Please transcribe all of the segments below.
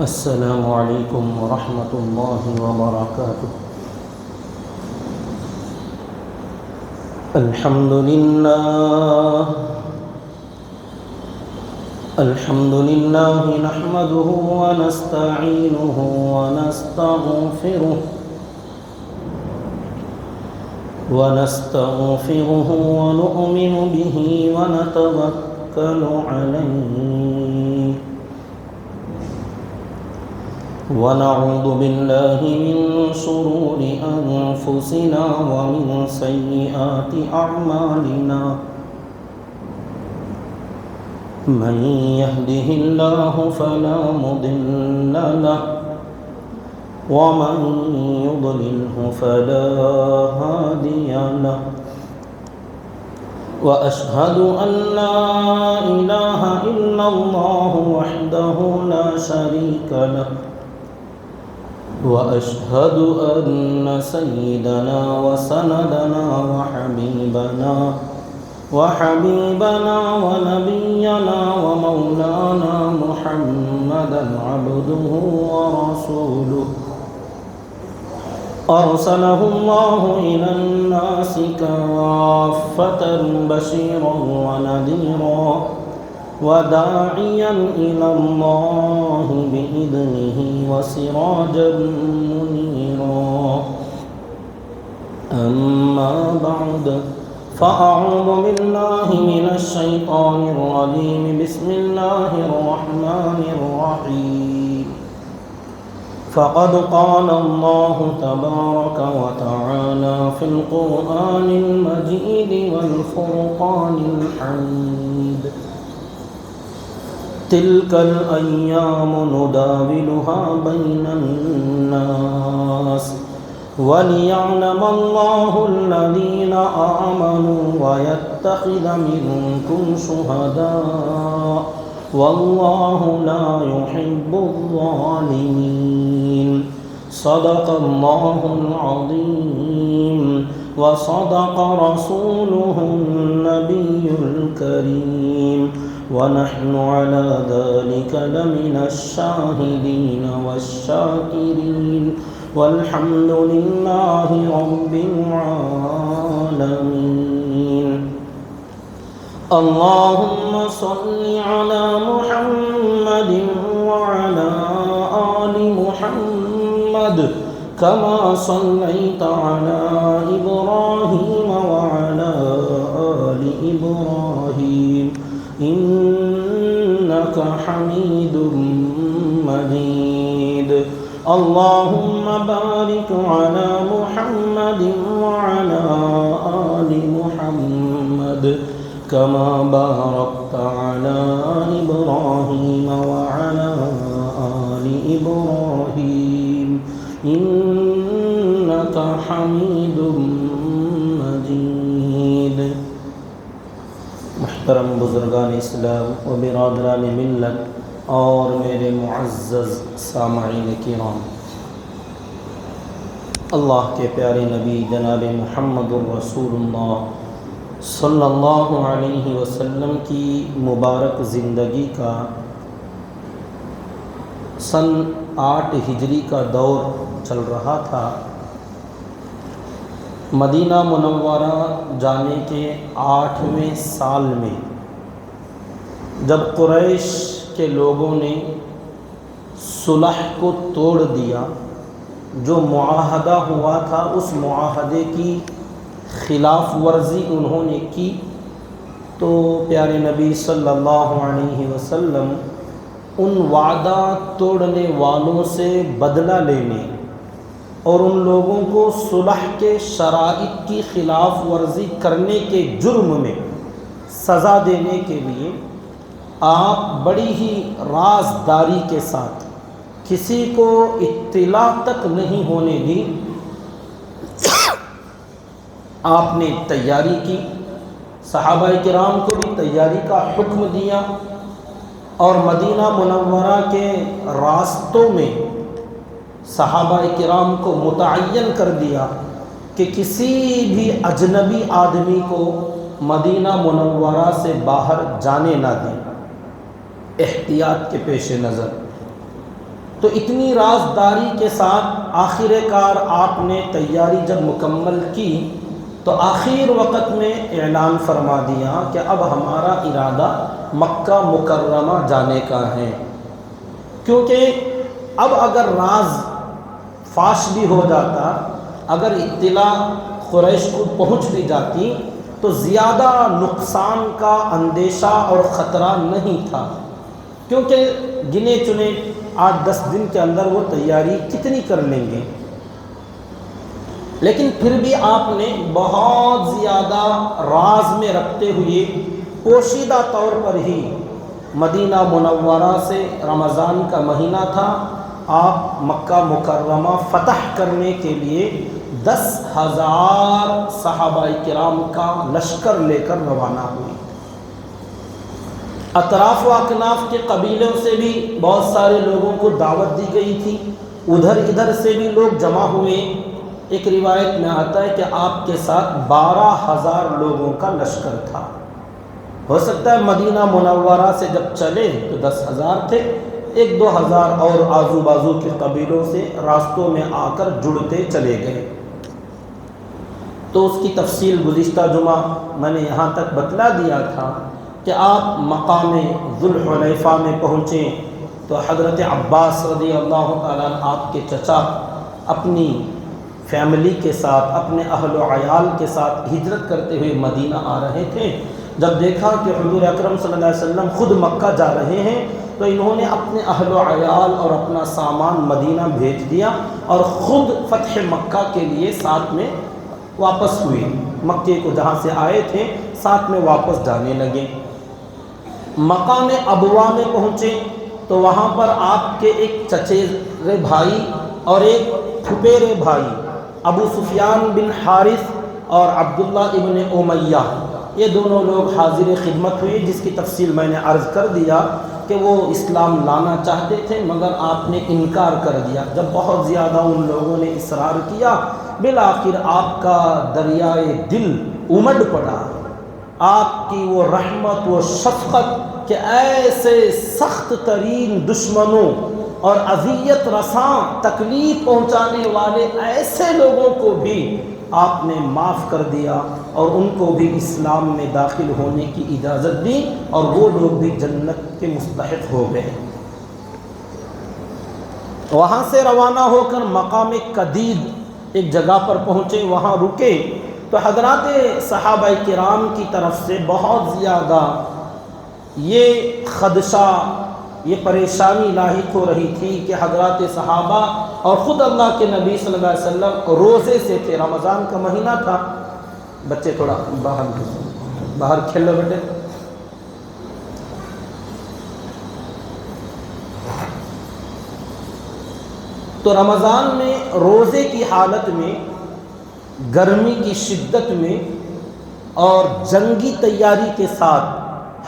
السلام علیکم ورحمۃ اللہ وبرکاتہ۔ الحمد للہ نحمده ونستعینه ونستغفره ونؤمن به ونتوکل علیہ ونعوذ باللہ من شرور انفسنا ومن سیئات اعمالنا من يهده الله فلا مضل له ومن يضلله فلا هادي له وأشهد أن لا إله إلا الله وحده لا شريك له وأشهد أن سيدنا وسندنا وحبيبنا ونبينا ومولانا محمدا عبده ورسوله أرسله الله إلى الناس كافة بشيرا ونذيرا وداعيا إلى الله بإذنه وسراجا منيرا أما بعد فأعوذ بالله من الشيطان الرجيم بسم الله الرحمن الرحيم فقد قال الله تبارك وتعالى في القرآن المجيد والفرقان الحميد تلك الأيام نداولها بين الناس وليعلم الله الذين آمنوا ويتخذ منكم شهداء والله لا يحب الظالمين صدق الله العظيم وصدق رسوله النبي الكريم ونحن على ذلك لمن الشاهدين والشاكرين والحمد لله رب العالمين اللهم صل على محمد وعلى آل محمد كما صليت على إبراهيم وعلى آل إبراهيم إنك حميد مجيد اللهم بارك على محمد وعلى آل محمد كما باركت على إبراهيم وعلى آل إبراهيم إنك حميد مجيد۔ محترم بزرگان اسلام و برادران ملت اور میرے معزز سامعین کرام، اللہ کے پیارے نبی جناب محمد الرسول اللہ صلی اللہ علیہ وسلم کی مبارک زندگی کا سن 8 ہجری کا دور چل رہا تھا۔ مدینہ منورہ جانے کے 8ویں سال میں جب قریش کے لوگوں نے صلح کو توڑ دیا، جو معاہدہ ہوا تھا اس معاہدے کی خلاف ورزی انہوں نے کی، تو پیارے نبی صلی اللہ علیہ وسلم ان وعدہ توڑنے والوں سے بدلہ لینے اور ان لوگوں کو صلح کے شرائط کی خلاف ورزی کرنے کے جرم میں سزا دینے کے لیے آپ بڑی ہی رازداری کے ساتھ کسی کو اطلاع تک نہیں ہونے دی، آپ نے تیاری کی، صحابہ کرام کو بھی تیاری کا حکم دیا اور مدینہ منورہ کے راستوں میں صحابہ کرام کو متعین کر دیا کہ کسی بھی اجنبی آدمی کو مدینہ منورہ سے باہر جانے نہ دیں، احتیاط کے پیش نظر۔ تو اتنی رازداری کے ساتھ آخر کار آپ نے تیاری جب مکمل کی تو آخر وقت میں اعلان فرما دیا کہ اب ہمارا ارادہ مکہ مکرمہ جانے کا ہے، کیونکہ اب اگر راز فاش بھی ہو جاتا، اگر اطلاع قریش کو پہنچ بھی جاتی تو زیادہ نقصان کا اندیشہ اور خطرہ نہیں تھا، کیونکہ گنے چنے 8-10 دن کے اندر وہ تیاری کتنی کر لیں گے۔ لیکن پھر بھی آپ نے بہت زیادہ راز میں رکھتے ہوئے پوشیدہ طور پر ہی مدینہ منورہ سے رمضان کا مہینہ تھا، آپ مکہ مکرمہ فتح کرنے کے لیے 10,000 صحابہ کرام کا لشکر لے کر روانہ ہوئے۔ اطراف و اکناف کے قبیلوں سے بھی بہت سارے لوگوں کو دعوت دی گئی تھی، ادھر ادھر سے بھی لوگ جمع ہوئے۔ ایک روایت میں آتا ہے کہ آپ کے ساتھ 12,000 لوگوں کا لشکر تھا۔ ہو سکتا ہے مدینہ منورہ سے جب چلے تو 10,000 تھے، 1-2 ہزار اور آزو بازو کے قبیلوں سے راستوں میں آ کر جڑتے چلے گئے۔ تو اس کی تفصیل گزشتہ جمعہ میں نے یہاں تک بتلا دیا تھا کہ آپ مقام ذوالحلیفہ میں پہنچے تو حضرت عباس رضی اللہ تعالیٰ آپ کے چچا اپنی فیملی کے ساتھ، اپنے اہل و عیال کے ساتھ ہجرت کرتے ہوئے مدینہ آ رہے تھے۔ جب دیکھا کہ حضور اکرم صلی اللہ علیہ وسلم خود مکہ جا رہے ہیں تو انہوں نے اپنے اہل و عیال اور اپنا سامان مدینہ بھیج دیا اور خود فتح مکہ کے لیے ساتھ میں واپس ہوئے، مکے کو جہاں سے آئے تھے ساتھ میں واپس جانے لگے۔ مقام ابوا میں پہنچے تو وہاں پر آپ کے ایک چچیرے بھائی اور ایک پھپھیرے بھائی ابو سفیان بن حارث اور عبداللہ ابن امیہ، یہ دونوں لوگ حاضر خدمت ہوئے، جس کی تفصیل میں نے عرض کر دیا کہ وہ اسلام لانا چاہتے تھے مگر آپ نے انکار کر دیا۔ جب بہت زیادہ ان لوگوں نے اصرار کیا، بالآخر آپ کا دریائے دل امڈ پڑا، آپ کی وہ رحمت و شفقت کہ ایسے سخت ترین دشمنوں اور اذیت رساں تکلیف پہنچانے والے ایسے لوگوں کو بھی آپ نے معاف کر دیا اور ان کو بھی اسلام میں داخل ہونے کی اجازت دی اور وہ لوگ بھی جنت کے مستحق ہو گئے۔ وہاں سے روانہ ہو کر مقام قدید ایک جگہ پر پہنچے، وہاں رکے تو حضرات صحابہ کرام کی طرف سے بہت زیادہ یہ خدشہ، یہ پریشانی لاحق ہو رہی تھی کہ حضرات صحابہ اور خود اللہ کے نبی صلی اللہ علیہ وسلم روزے سے تھے، رمضان کا مہینہ تھا۔ بچے تھوڑا باہر کھیل لو بیٹے۔ تو رمضان میں روزے کی حالت میں، گرمی کی شدت میں اور جنگی تیاری کے ساتھ،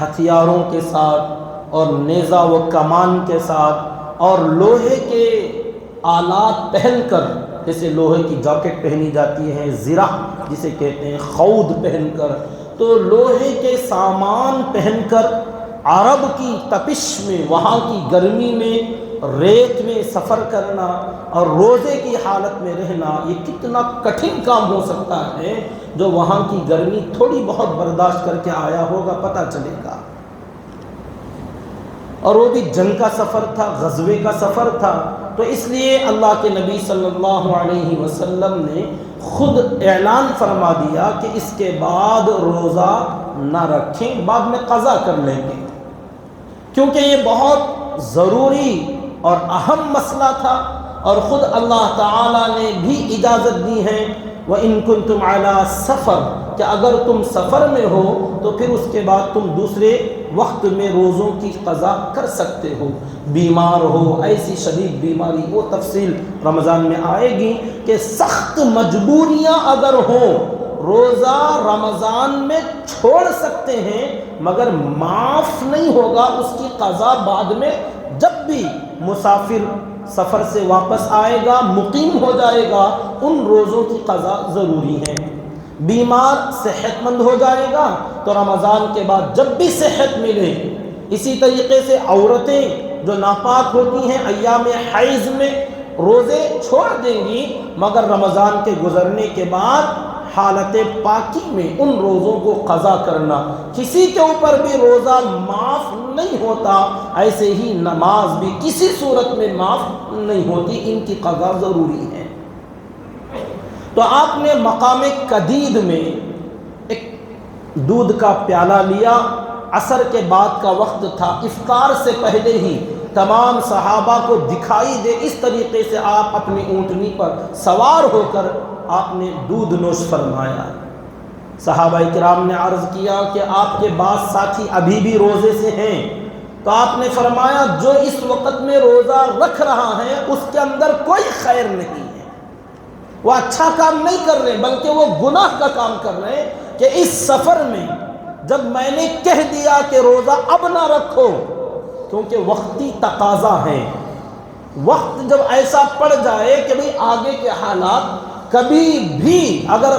ہتھیاروں کے ساتھ اور نیزہ و کمان کے ساتھ اور لوہے کے آلات پہن کر، جیسے لوہے کی جاکٹ پہنی جاتی ہے، زرہ جسے کہتے ہیں، خود پہن کر، تو لوہے کے سامان پہن کر عرب کی تپش میں، وہاں کی گرمی میں، ریت میں سفر کرنا اور روزے کی حالت میں رہنا، یہ کتنا کٹھن کام ہو سکتا ہے۔ جو وہاں کی گرمی تھوڑی بہت برداشت کر کے آیا ہوگا پتہ چلے گا، اور وہ بھی جنگ کا سفر تھا، غزوے کا سفر تھا۔ تو اس لیے اللہ کے نبی صلی اللہ علیہ وسلم نے خود اعلان فرما دیا کہ اس کے بعد روزہ نہ رکھیں، بعد میں قضا کر لیں گے، کیونکہ یہ بہت ضروری اور اہم مسئلہ تھا، اور خود اللہ تعالیٰ نے بھی اجازت دی ہے وَإِن كُنتُمْ عَلَىٰ سَفَرٍ، کہ اگر تم سفر میں ہو تو پھر اس کے بعد تم دوسرے وقت میں روزوں کی قضا کر سکتے ہو، بیمار ہو، ایسی شدید بیماری، وہ تفصیل رمضان میں آئے گی کہ سخت مجبوریاں اگر ہوں روزہ رمضان میں چھوڑ سکتے ہیں مگر معاف نہیں ہوگا، اس کی قضا بعد میں جب بھی مسافر سفر سے واپس آئے گا، مقیم ہو جائے گا، ان روزوں کی قضا ضروری ہے۔ بیمار صحت مند ہو جائے گا تو رمضان کے بعد جب بھی صحت ملے، اسی طریقے سے عورتیں جو ناپاک ہوتی ہیں ایام حیض میں روزے چھوڑ دیں گی، مگر رمضان کے گزرنے کے بعد حالت پاکی میں ان روزوں کو قضا کرنا۔ کسی کے اوپر بھی روزہ معاف نہیں ہوتا، ایسے ہی نماز بھی کسی صورت میں معاف نہیں ہوتی، ان کی قضا ضروری ہے۔ تو آپ نے مقام قدید میں ایک دودھ کا پیالہ لیا، عصر کے بعد کا وقت تھا، افطار سے پہلے ہی تمام صحابہ کو دکھائی دے اس طریقے سے آپ اپنی اونٹنی پر سوار ہو کر آپ نے دودھ نوش فرمایا۔ صحابہ کرام نے عرض کیا کہ آپ کے بعض ساتھی ابھی بھی روزے سے ہیں، تو آپ نے فرمایا جو اس وقت میں روزہ رکھ رہا ہے اس کے اندر کوئی خیر نہیں ہے، وہ اچھا کام نہیں کر رہے بلکہ وہ گناہ کا کام کر رہے ہیں کہ اس سفر میں جب میں نے کہہ دیا کہ روزہ اب نہ رکھو، کیونکہ وقتی تقاضا ہے، وقت جب ایسا پڑ جائے کہ بھئی آگے کے حالات کبھی بھی اگر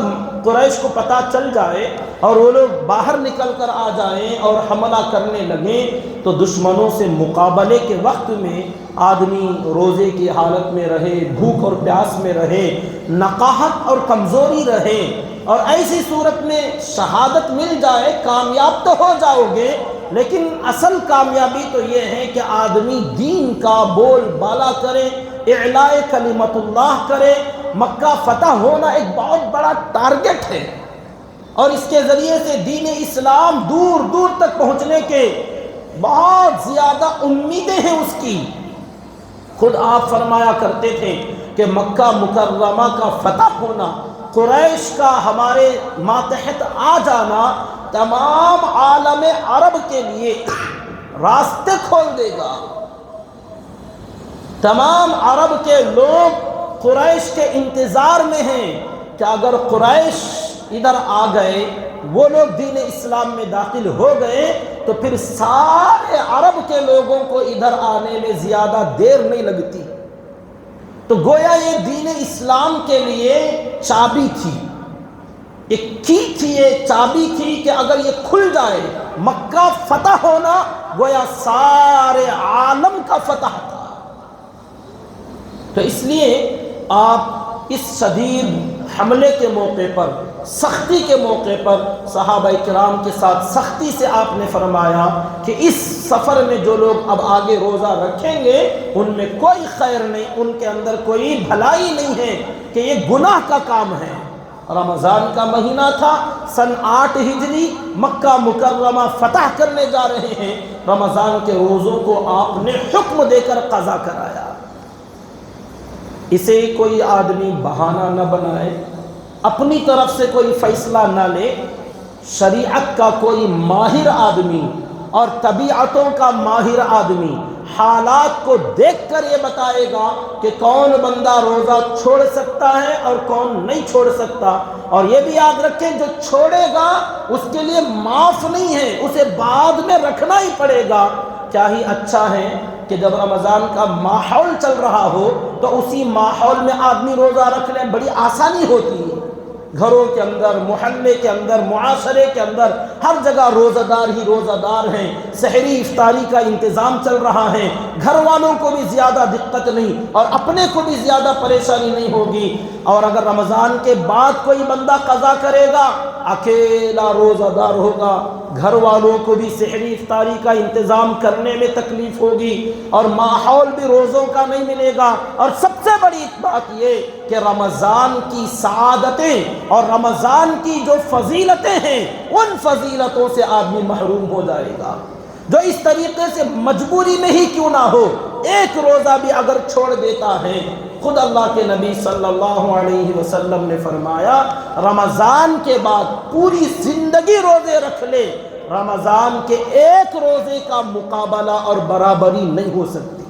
قریش کو پتہ چل جائے اور وہ لوگ باہر نکل کر آ جائیں اور حملہ کرنے لگیں تو دشمنوں سے مقابلے کے وقت میں آدمی روزے کی حالت میں رہے، بھوک اور پیاس میں رہے، نقاہت اور کمزوری رہے، اور ایسی صورت میں شہادت مل جائے کامیاب تو ہو جاؤ گے، لیکن اصل کامیابی تو یہ ہے کہ آدمی دین کا بول بالا کرے، اعلاء کلمت اللہ کرے۔ مکہ فتح ہونا ایک بہت بڑا ٹارگٹ ہے، اور اس کے ذریعے سے دین اسلام دور دور تک پہنچنے کے بہت زیادہ امیدیں ہیں اس کی۔ خود آپ فرمایا کرتے تھے کہ مکہ مکرمہ کا فتح ہونا، قریش کا ہمارے ماتحت آ جانا تمام عالم عرب کے لیے راستے کھول دے گا۔ تمام عرب کے لوگ قریش کے انتظار میں ہیں کہ اگر قریش ادھر آ گئے، وہ لوگ دین اسلام میں داخل ہو گئے تو پھر سارے عرب کے لوگوں کو ادھر آنے میں زیادہ دیر نہیں لگتی۔ تو گویا یہ دین اسلام کے لیے چابی تھی، ایک کی تھی، یہ چابی تھی کہ اگر یہ کھل جائے مکہ فتح ہونا گویا سارے عالم کا فتح تھا۔ تو اس لیے آپ اس شدید حملے کے موقع پر، سختی کے موقع پر صحابہ کرام کے ساتھ سختی سے آپ نے فرمایا کہ اس سفر میں جو لوگ اب آگے روزہ رکھیں گے ان میں کوئی خیر نہیں، ان کے اندر کوئی بھلائی نہیں ہے، کہ یہ گناہ کا کام ہے۔ رمضان کا مہینہ تھا، سن 8 ہجری، مکہ مکرمہ فتح کرنے جا رہے ہیں، رمضان کے روزوں کو آپ نے حکم دے کر قضا کرایا۔ اسے کوئی آدمی بہانہ نہ بنائے، اپنی طرف سے کوئی فیصلہ نہ لے، شریعت کا کوئی ماہر آدمی اور طبیعتوں کا ماہر آدمی حالات کو دیکھ کر یہ بتائے گا کہ کون بندہ روزہ چھوڑ سکتا ہے اور کون نہیں چھوڑ سکتا۔ اور یہ بھی یاد رکھیں جو چھوڑے گا اس کے لیے معاف نہیں ہے، اسے بعد میں رکھنا ہی پڑے گا۔ کیا ہی اچھا ہے کہ جب رمضان کا ماحول چل رہا ہو تو اسی ماحول میں آدمی روزہ رکھ لیں، بڑی آسانی ہوتی ہے۔ گھروں کے اندر، محلے کے اندر، معاشرے کے اندر ہر جگہ روزہ دار ہی روزہ دار ہیں، سحری افطاری کا انتظام چل رہا ہے، گھر والوں کو بھی زیادہ دقت نہیں اور اپنے کو بھی زیادہ پریشانی نہیں ہوگی۔ اور اگر رمضان کے بعد کوئی بندہ قضا کرے گا، اکیلا روزہ دار ہوگا، گھر والوں کو بھی سحری افطاری کا انتظام کرنے میں تکلیف ہوگی اور ماحول بھی روزوں کا نہیں ملے گا۔ اور سب سے بڑی بات یہ کہ رمضان کی سعادتیں اور رمضان کی جو فضیلتیں ہیں ان فضیلتوں سے آدمی محروم ہو جائے گا۔ جو اس طریقے سے مجبوری میں ہی کیوں نہ ہو ایک روزہ بھی اگر چھوڑ دیتا ہے، خود اللہ کے نبی صلی اللہ علیہ وسلم نے فرمایا رمضان کے بعد پوری زندگی روزے رکھ لے، رمضان کے ایک روزے کا مقابلہ اور برابری نہیں ہو سکتی۔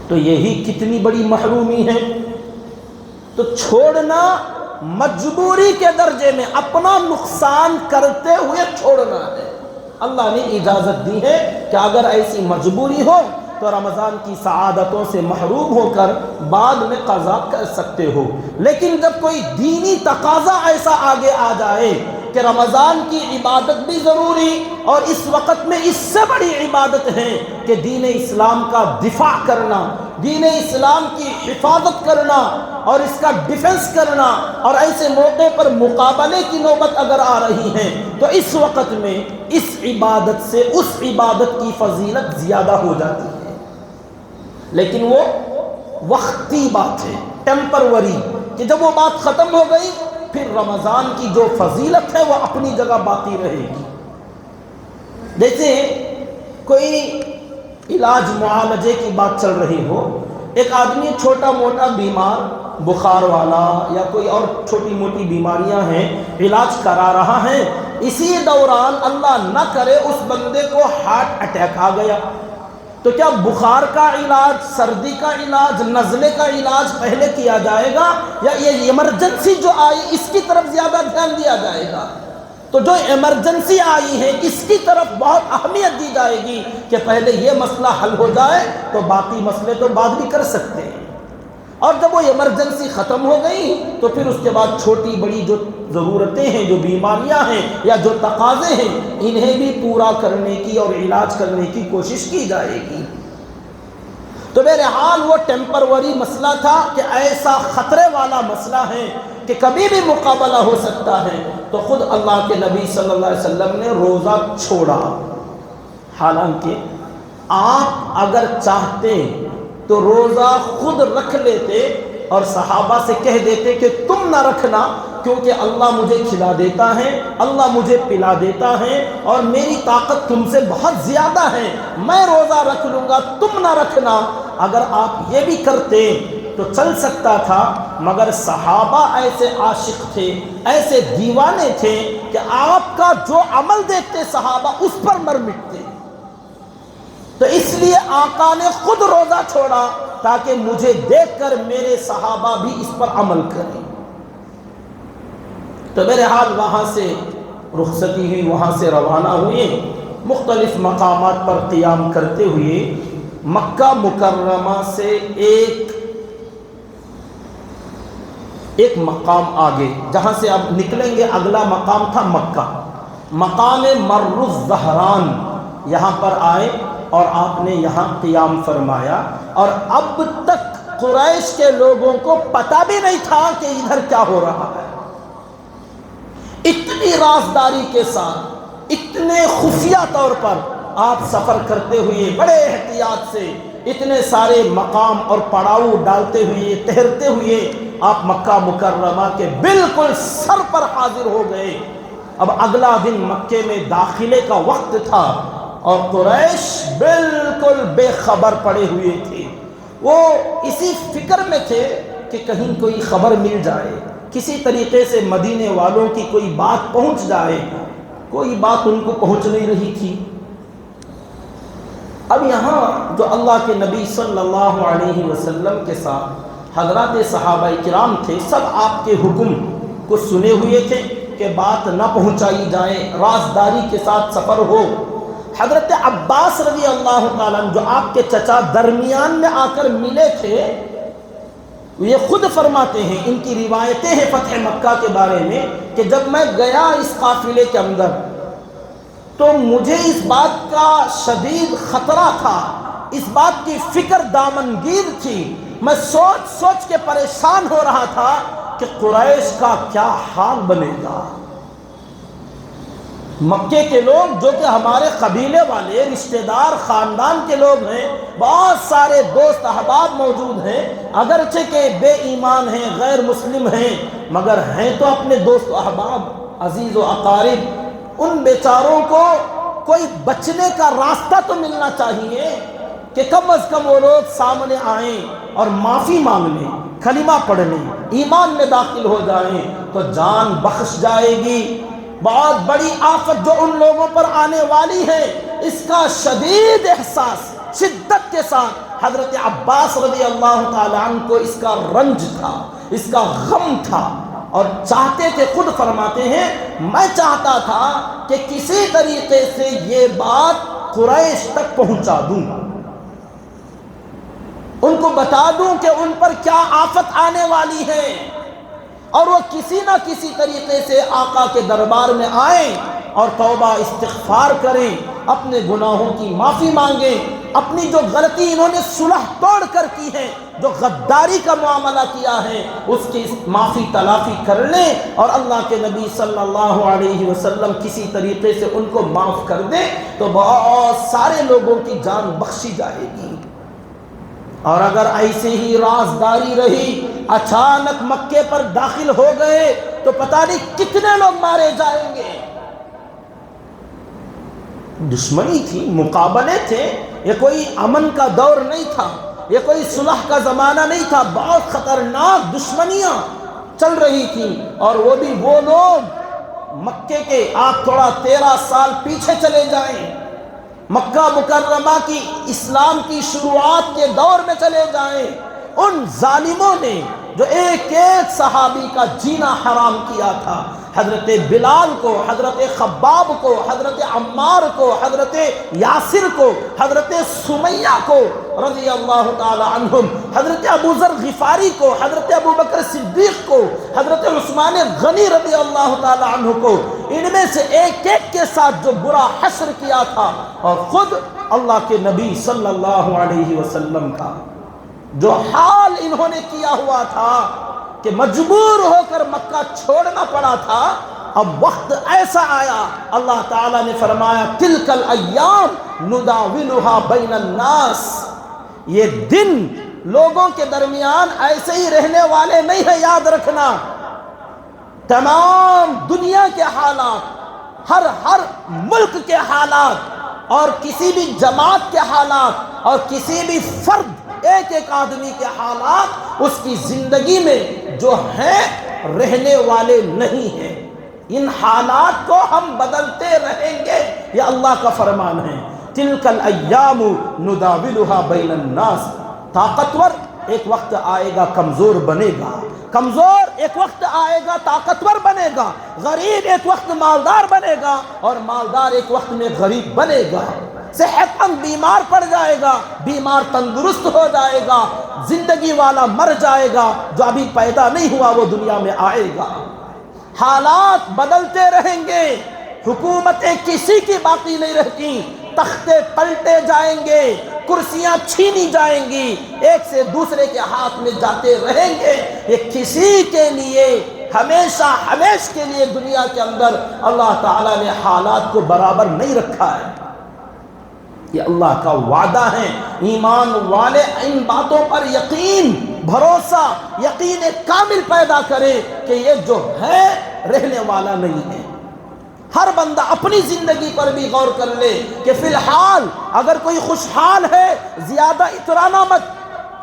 تو یہی کتنی بڑی محرومی ہے۔ تو چھوڑنا مجبوری کے درجے میں، اپنا نقصان کرتے ہوئے چھوڑنا ہے۔ اللہ نے اجازت دی ہے کہ اگر ایسی مجبوری ہو تو رمضان کی سعادتوں سے محروم ہو کر بعد میں قضا کر سکتے ہو، لیکن جب کوئی دینی تقاضا ایسا آگے آ جائے کہ رمضان کی عبادت بھی ضروری اور اس وقت میں اس سے بڑی عبادت ہے کہ دین اسلام کا دفاع کرنا، دین اسلام کی حفاظت کرنا اور اس کا ڈیفنس کرنا، اور ایسے موقع پر مقابلے کی نوبت اگر آ رہی ہے تو اس وقت میں اس عبادت سے اس عبادت کی فضیلت زیادہ ہو جاتی ہے۔ لیکن وہ وقتی بات ہے، ٹیمپروری، کہ جب وہ بات ختم ہو گئی پھر رمضان کی جو فضیلت ہے وہ اپنی جگہ باقی رہے گی۔ جیسے کوئی علاج معالجے کی بات چل رہی ہو، ایک آدمی چھوٹا موٹا بیمار، بخار والا یا کوئی اور چھوٹی موٹی بیماریاں ہیں، علاج کرا رہا ہے، اسی دوران اللہ نہ کرے اس بندے کو ہارٹ اٹیک آ گیا، تو کیا بخار کا علاج، سردی کا علاج، نزلے کا علاج پہلے کیا جائے گا یا یہ ایمرجنسی جو آئی اس کی طرف زیادہ دھیان دیا جائے گا؟ تو جو ایمرجنسی آئی ہے اس کی طرف بہت اہمیت دی جائے گی کہ پہلے یہ مسئلہ حل ہو جائے تو باقی مسئلے تو بعد بھی کر سکتے ہیں، اور جب وہ ایمرجنسی ختم ہو گئی تو پھر اس کے بعد چھوٹی بڑی جو ضرورتیں ہیں، جو بیماریاں ہیں یا جو تقاضے ہیں، انہیں بھی پورا کرنے کی اور علاج کرنے کی کوشش کی جائے گی۔ تو بہرحال وہ ٹیمپروری مسئلہ تھا کہ ایسا خطرے والا مسئلہ ہے کہ کبھی بھی مقابلہ ہو سکتا ہے، تو خود اللہ کے نبی صلی اللہ علیہ وسلم نے روزہ چھوڑا۔ حالانکہ آپ اگر چاہتے تو روزہ خود رکھ لیتے اور صحابہ سے کہہ دیتے کہ تم نہ رکھنا، کیونکہ اللہ مجھے کھلا دیتا ہے، اللہ مجھے پلا دیتا ہے اور میری طاقت تم سے بہت زیادہ ہے، میں روزہ رکھ لوں گا، تم نہ رکھنا۔ اگر آپ یہ بھی کرتے تو چل سکتا تھا، مگر صحابہ ایسے عاشق تھے، ایسے دیوانے تھے کہ آپ کا جو عمل دیکھتے صحابہ اس پر مر مٹتے، تو اس لیے آقا نے خود روزہ چھوڑا تاکہ مجھے دیکھ کر میرے صحابہ بھی اس پر عمل کریں۔ تو بہرحال وہاں سے رخصتی ہوئی، وہاں سے روانہ ہوئے، مختلف مقامات پر قیام کرتے ہوئے مکہ مکرمہ سے ایک مقام آگے، جہاں سے اب نکلیں گے اگلا مقام تھا مکہ، مقام مر الزہران، یہاں پر آئے اور آپ نے یہاں قیام فرمایا، اور اب تک قریش کے لوگوں کو پتہ بھی نہیں تھا کہ ادھر کیا ہو رہا ہے۔ اتنی رازداری کے ساتھ، اتنے خفیہ طور پر آپ سفر کرتے ہوئے بڑے احتیاط سے، اتنے سارے مقام اور پڑاؤ ڈالتے ہوئے، ٹہرتے ہوئے آپ مکہ مکرمہ کے بالکل سر پر حاضر ہو گئے۔ اب اگلا دن مکے میں داخلے کا وقت تھا اور قریش بالکل بے خبر پڑے ہوئے تھے، وہ اسی فکر میں تھے کہ کہیں کوئی خبر مل جائے، کسی طریقے سے مدینے والوں کی کوئی بات پہنچ جائے، کوئی بات ان کو پہنچ نہیں رہی تھی۔ اب یہاں جو اللہ کے نبی صلی اللہ علیہ وسلم کے ساتھ حضرات صحابہ کرام تھے، سب آپ کے حکم کو سنے ہوئے تھے کہ بات نہ پہنچائی جائے، رازداری کے ساتھ سفر ہو۔ حضرت عباس رضی اللہ تعالیٰ جو آپ کے چچا درمیان میں آ کر ملے تھے، یہ خود فرماتے ہیں، ان کی روایتیں ہیں فتح مکہ کے بارے میں، کہ جب میں گیا اس قافلے کے اندر تو مجھے اس بات کا شدید خطرہ تھا، اس بات کی فکر دامنگیر تھی، میں سوچ سوچ کے پریشان ہو رہا تھا کہ قریش کا کیا حال بنے گا۔ مکے کے لوگ جو کہ ہمارے قبیلے والے، رشتہ دار، خاندان کے لوگ ہیں، بہت سارے دوست احباب موجود ہیں، اگرچہ کہ بے ایمان ہیں، غیر مسلم ہیں، مگر ہیں تو اپنے دوست و احباب، عزیز و اقارب، ان بیچاروں کو کوئی بچنے کا راستہ تو ملنا چاہیے کہ کم از کم وہ لوگ سامنے آئیں اور معافی مانگ لیں، کلمہ پڑھ لیں، ایمان میں داخل ہو جائیں تو جان بخش جائے گی۔ بہت بڑی آفت جو ان لوگوں پر آنے والی ہے، اس کا شدید احساس شدت کے ساتھ حضرت عباس رضی اللہ تعالیٰ عنہ کو اس کا رنج تھا، اس کا غم تھا، اور چاہتے تھے، خود فرماتے ہیں، میں چاہتا تھا کہ کسی طریقے سے یہ بات قریش تک پہنچا دوں، ان کو بتا دوں کہ ان پر کیا آفت آنے والی ہے، اور وہ کسی نہ کسی طریقے سے آقا کے دربار میں آئیں اور توبہ استغفار کریں، اپنے گناہوں کی معافی مانگیں، اپنی جو غلطی انہوں نے صلح توڑ کر کی ہے، جو غداری کا معاملہ کیا ہے، اس کی معافی تلافی کر لیں، اور اللہ کے نبی صلی اللہ علیہ وسلم کسی طریقے سے ان کو معاف کر دیں تو بہت سارے لوگوں کی جان بخشی جائے گی۔ اور اگر ایسے ہی رازداری رہی، اچانک مکے پر داخل ہو گئے تو پتہ نہیں کتنے لوگ مارے جائیں گے۔ دشمنی تھی، مقابلے تھے، یہ کوئی امن کا دور نہیں تھا، یہ کوئی صلح کا زمانہ نہیں تھا، بہت خطرناک دشمنیاں چل رہی تھیں۔ اور وہ بھی وہ لوگ مکے کے، آپ تھوڑا 13 سال پیچھے چلے جائیں، مکہ مکرمہ کی اسلام کی شروعات کے دور میں چلے جائیں، ان ظالموں نے جو ایک ایک صحابی کا جینا حرام کیا تھا، حضرت بلال کو، حضرت خباب کو، حضرت عمار کو، حضرت یاسر کو، حضرت سمیہ کو رضی اللہ تعالی عنہم، حضرت ابو ذر غفاری کو، حضرت ابو بکر صدیق کو، حضرت عثمان غنی رضی اللہ تعالی عنہ کو، ان میں سے ایک ایک کے ساتھ جو برا حشر کیا تھا، اور خود اللہ کے نبی صلی اللہ علیہ وسلم کا جو حال انہوں نے کیا ہوا تھا کہ مجبور ہو کر مکہ چھوڑنا پڑا تھا، اب وقت ایسا آیا، اللہ تعالیٰ نے فرمایا تلک الایام نداولها بین الناس، یہ دن لوگوں کے درمیان ایسے ہی رہنے والے نہیں ہیں، یاد رکھنا۔ تمام دنیا کے حالات، ہر ملک کے حالات، اور کسی بھی جماعت کے حالات، اور کسی بھی فرد، ایک ایک آدمی کے حالات اس کی زندگی میں جو ہیں رہنے والے نہیں ہیں۔ ان حالات کو ہم بدلتے رہیں گے، یہ اللہ کا فرمان ہے۔ تلک الایام نداولها بین الناس، طاقتور ایک وقت آئے گا کمزور بنے گا، کمزور ایک وقت آئے گا طاقتور بنے گا، غریب ایک وقت مالدار بنے گا، اور مالدار ایک وقت میں غریب بنے گا، صحت مند بیمار پڑ جائے گا، بیمار تندرست ہو جائے گا، زندگی والا مر جائے گا، جو ابھی پیدا نہیں ہوا وہ دنیا میں آئے گا۔ حالات بدلتے رہیں گے، حکومتیں کسی کی باقی نہیں رہتی، تختے پلٹے جائیں گے، کرسیاں چھینی جائیں گی، ایک سے دوسرے کے ہاتھ میں جاتے رہیں گے۔ یہ کسی کے لیے ہمیشہ کے لیے دنیا کے اندر اللہ تعالیٰ نے حالات کو برابر نہیں رکھا ہے، یہ اللہ کا وعدہ ہے۔ ایمان والے ان باتوں پر یقین، بھروسہ، یقین کامل پیدا کرے کہ یہ جو ہے رہنے والا نہیں ہے۔ ہر بندہ اپنی زندگی پر بھی غور کر لے کہ فی الحال اگر کوئی خوشحال ہے، زیادہ اترانا مت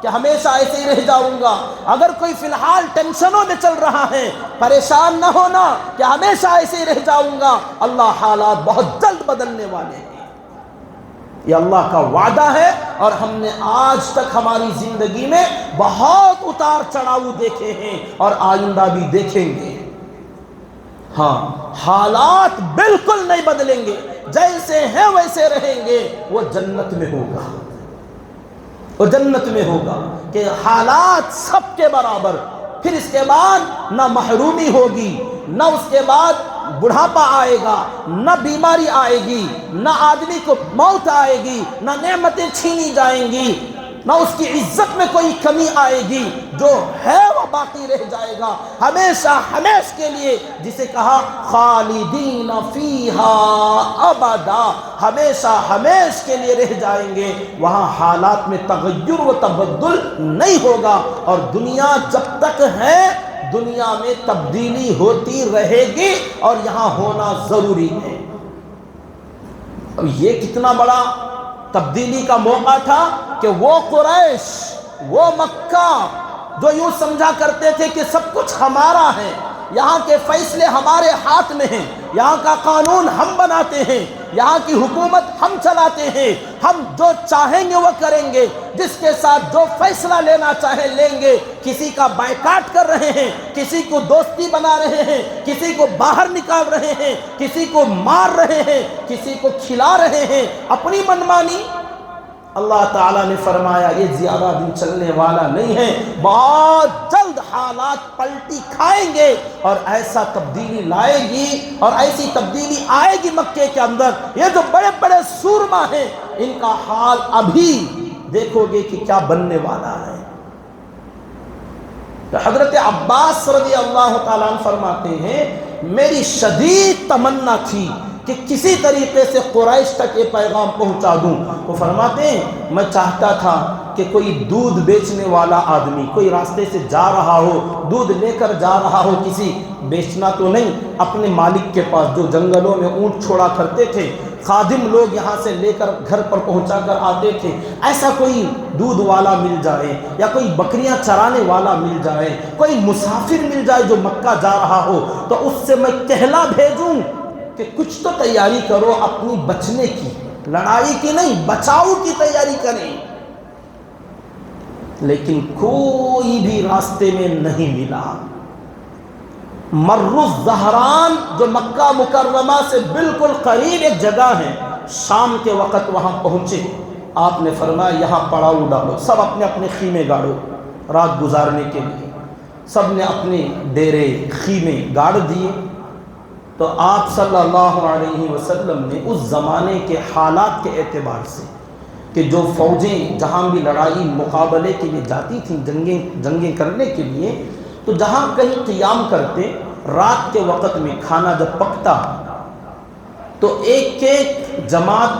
کہ ہمیشہ ایسے ہی رہ جاؤں گا۔ اگر کوئی فی الحال ٹینشنوں میں چل رہا ہے، پریشان نہ ہونا کہ ہمیشہ ایسے ہی رہ جاؤں گا، اللہ حالات بہت جلد بدلنے والے ہیں، یہ اللہ کا وعدہ ہے۔ اور ہم نے آج تک ہماری زندگی میں بہت اتار چڑھاؤ دیکھے ہیں، اور آئندہ بھی دیکھیں گے۔ ہاں، حالات بالکل نہیں بدلیں گے، جیسے ہیں ویسے رہیں گے، وہ جنت میں ہوگا، وہ جنت میں ہوگا کہ حالات سب کے برابر۔ پھر اس کے بعد نہ محرومی ہوگی، نہ اس کے بعد بڑھاپا آئے گا، نہ بیماری آئے گی، نہ آدمی کو موت آئے گی، نہ نعمتیں چھینی جائیں گی، نہ اس کی عزت میں کوئی کمی آئے گی، جو ہے وہ باقی رہ جائے گا ہمیشہ کے لیے، جسے کہا خالدین فیہا ابدا، ہمیشہ کے لیے رہ جائیں گے۔ وہاں حالات میں تغیر و تبدل نہیں ہوگا، اور دنیا جب تک ہے دنیا میں تبدیلی ہوتی رہے گی، اور یہاں ہونا ضروری ہے۔ اب یہ کتنا بڑا تبدیلی کا موقع تھا کہ وہ قریش، وہ مکہ جو یوں سمجھا کرتے تھے کہ سب کچھ ہمارا ہے، یہاں کے فیصلے ہمارے ہاتھ میں ہیں، یہاں کا قانون ہم بناتے ہیں، یہاں کی حکومت ہم چلاتے ہیں، ہم جو چاہیں گے وہ کریں گے، جس کے ساتھ جو فیصلہ لینا چاہیں لیں گے۔ کسی کا بائیکاٹ کر رہے ہیں، کسی کو دوستی بنا رہے ہیں، کسی کو باہر نکال رہے ہیں، کسی کو مار رہے ہیں، کسی کو کھلا رہے ہیں، اپنی منمانی۔ اللہ تعالیٰ نے فرمایا یہ زیادہ دن چلنے والا نہیں ہے، بہت جلد چند حالات پلٹی کھائیں گے اور ایسا تبدیلی لائے گی اور ایسی تبدیلی آئے گی مکے کے اندر. یہ جو بڑے بڑے سورما ہیں ان کا حال ابھی دیکھو گے کہ کیا بننے والا ہے. حضرت عباس رضی اللہ تعالیٰ عنہ فرماتے ہیں میری شدید تمنا تھی کہ کسی طریقے سے قریش تک یہ پیغام پہنچا دوں. وہ فرماتے ہیں میں چاہتا تھا کہ کوئی دودھ بیچنے والا آدمی کوئی راستے سے جا رہا ہو, دودھ لے کر جا رہا ہو, کسی بیچنا تو نہیں, اپنے مالک کے پاس جو جنگلوں میں اونٹ چھوڑا کرتے تھے, خادم لوگ یہاں سے لے کر گھر پر پہنچا کر آتے تھے, ایسا کوئی دودھ والا مل جائے یا کوئی بکریاں چرانے والا مل جائے, کوئی مسافر مل جائے جو مکہ جا رہا ہو, تو اس سے میں کہلا بھیجوں کہ کچھ تو تیاری کرو اپنی بچنے کی, لڑائی کی نہیں بچاؤ کی تیاری کریں. لیکن کوئی بھی راستے میں نہیں ملا. مر الزہران جو مکہ مکرمہ سے بالکل قریب ایک جگہ ہے, شام کے وقت وہاں پہنچے. آپ نے فرمایا یہاں پڑاؤ ڈالو, سب اپنے اپنے خیمے گاڑو رات گزارنے کے لیے. سب نے اپنے ڈیرے خیمے گاڑ دیے. تو آپ صلی اللہ علیہ وسلم نے اس زمانے کے حالات کے اعتبار سے کہ جو فوجیں جہاں بھی لڑائی مقابلے کے لیے جاتی تھیں, جنگیں کرنے کے لیے, تو جہاں کہیں قیام کرتے رات کے وقت میں کھانا جب پکتا تو ایک ایک جماعت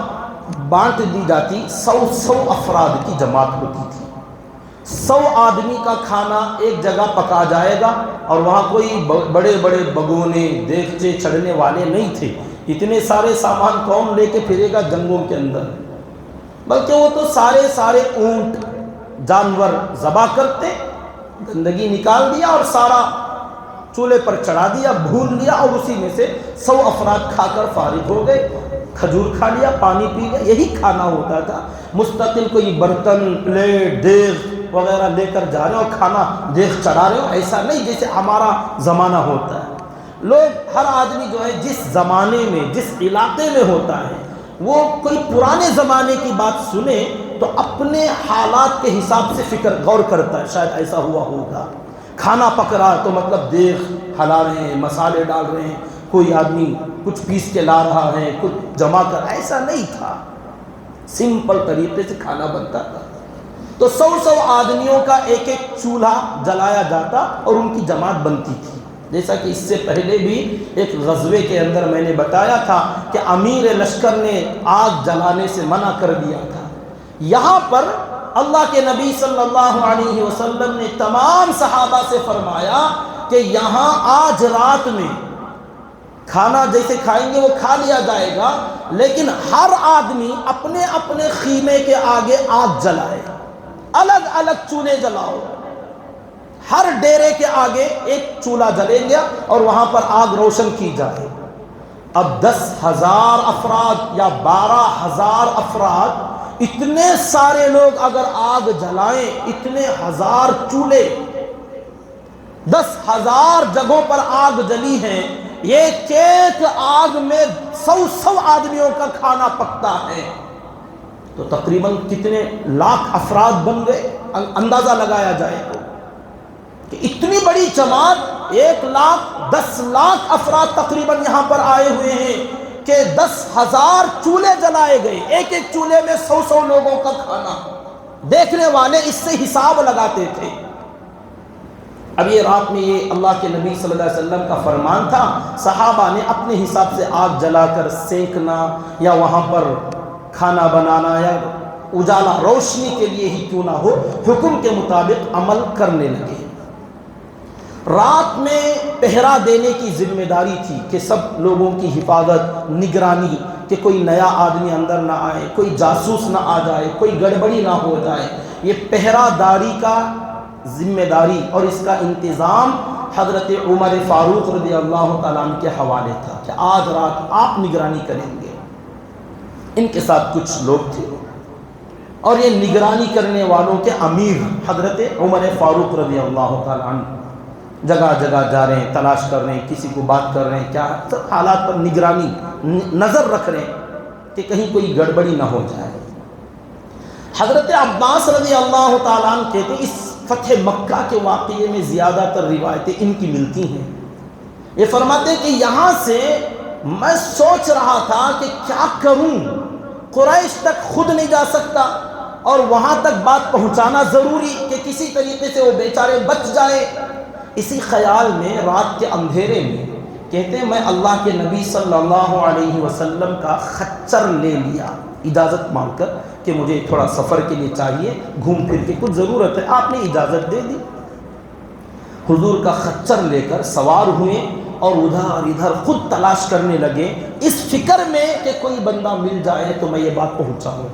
بانٹ دی جاتی, 100 افراد کی جماعت ہوتی تھی. 100 آدمی کا کھانا ایک جگہ پکا جائے گا اور وہاں کوئی بڑے بڑے بگونے دیگچے چڑھنے والے نہیں تھے. اتنے سارے سامان کون لے کے پھرے گا جنگوں کے اندر, بلکہ وہ تو سارے اونٹ جانور ذبح کرتے, گندگی نکال دیا اور سارا چولہے پر چڑھا دیا, بھون لیا اور اسی میں سے 100 افراد کھا کر فارغ ہو گئے. کھجور کھا لیا, پانی پی لیا, یہی کھانا ہوتا تھا. مستقل کوئی برتن پلیٹ دیگ وغیرہ لے کر جا رہے ہو, کھانا دیگ چڑھا رہے ہو, ایسا نہیں جیسے ہمارا زمانہ ہوتا ہے. لوگ ہر آدمی جو ہے جس زمانے میں جس علاقے میں ہوتا ہے وہ کوئی پرانے زمانے کی بات سنے تو اپنے حالات کے حساب سے فکر غور کرتا ہے, شاید ایسا ہوا ہوگا. کھانا پک رہا تو مطلب دیگ ہلا رہے ہیں, مسالے ڈال رہے ہیں, کوئی آدمی کچھ پیس کے لا رہا ہے, کچھ جما کر, ایسا نہیں تھا. سمپل طریقے سے کھانا بنتا تھا. تو 100 آدمیوں کا ایک ایک چولہا جلایا جاتا اور ان کی جماعت بنتی تھی. جیسا کہ اس سے پہلے بھی ایک غزوے کے اندر میں نے بتایا تھا کہ امیر لشکر نے آگ جلانے سے منع کر دیا تھا. یہاں پر اللہ کے نبی صلی اللہ علیہ وسلم نے تمام صحابہ سے فرمایا کہ یہاں آج رات میں کھانا جیسے کھائیں گے وہ کھا لیا جائے گا, لیکن ہر آدمی اپنے اپنے خیمے کے آگے آگ جلائے, الگ الگ چولہے جلاؤ. ہر ڈیرے کے آگے ایک چولہا جلے گیا اور وہاں پر آگ روشن کی جائے. اب 10,000 افراد یا 12,000 افراد, اتنے سارے لوگ اگر آگ جلائیں, اتنے ہزار چولہے, 10,000 جگہوں پر آگ جلی ہیں, ایک ایک آگ میں 100 آدمیوں کا کھانا پکتا ہے, تو تقریباً کتنے لاکھ افراد بن گئے. اندازہ لگایا جائے تو کہ اتنی بڑی جماعت 1,10,00,000 افراد تقریباً یہاں پر آئے ہوئے ہیں کہ 10,000 چولہے جلائے گئے, ایک ایک چولہے میں 100 لوگوں کا کھانا. دیکھنے والے اس سے حساب لگاتے تھے. اب یہ رات میں یہ اللہ کے نبی صلی اللہ علیہ وسلم کا فرمان تھا, صحابہ نے اپنے حساب سے آگ جلا کر سینکنا یا وہاں پر کھانا بنانا یا اجالا روشنی کے لیے ہی کیوں نہ ہو, حکم کے مطابق عمل کرنے لگے. رات میں پہرا دینے کی ذمہ داری تھی کہ سب لوگوں کی حفاظت, نگرانی, کہ کوئی نیا آدمی اندر نہ آئے, کوئی جاسوس نہ آ جائے, کوئی گڑبڑی نہ ہو جائے. یہ پہرا داری کا ذمہ داری اور اس کا انتظام حضرت عمر فاروق رضی اللہ تعالیٰ عنہ کے حوالے تھا کہ آج رات آپ نگرانی کریں گے. ان کے ساتھ کچھ لوگ تھے اور یہ نگرانی کرنے والوں کے امیر حضرت عمر فاروق رضی اللہ تعالیٰ عنہ جگہ جگہ جا رہے ہیں, تلاش کر رہے ہیں, کسی کو بات کر رہے ہیں, کیا سب حالات پر نگرانی نظر رکھ رہے ہیں کہ کہیں کوئی گڑبڑی نہ ہو جائے. حضرت عباس رضی اللہ تعالیٰ عنہ کہتے اس فتح مکہ کے واقعے میں زیادہ تر روایتیں ان کی ملتی ہیں۔ یہ فرماتے ہیں کہ یہاں سے میں سوچ رہا تھا کہ کیا کروں، قریش تک خود نہیں جا سکتا اور وہاں تک بات پہنچانا ضروری کہ کسی طریقے سے وہ بیچارے بچ جائے۔ اسی خیال میں رات کے اندھیرے میں کہتے ہیں میں اللہ کے نبی صلی اللہ علیہ وسلم کا خچر لے لیا اجازت مانگ کر کہ مجھے تھوڑا سفر کے لیے چاہیے، گھوم پھر کے کچھ ضرورت ہے، آپ نے اجازت دے دی۔ حضور کا خچر لے کر سوار ہوئے اور ادھر ادھر خود تلاش کرنے لگے، اس فکر میں کہ کوئی بندہ مل جائے تو میں یہ بات پہنچاؤں۔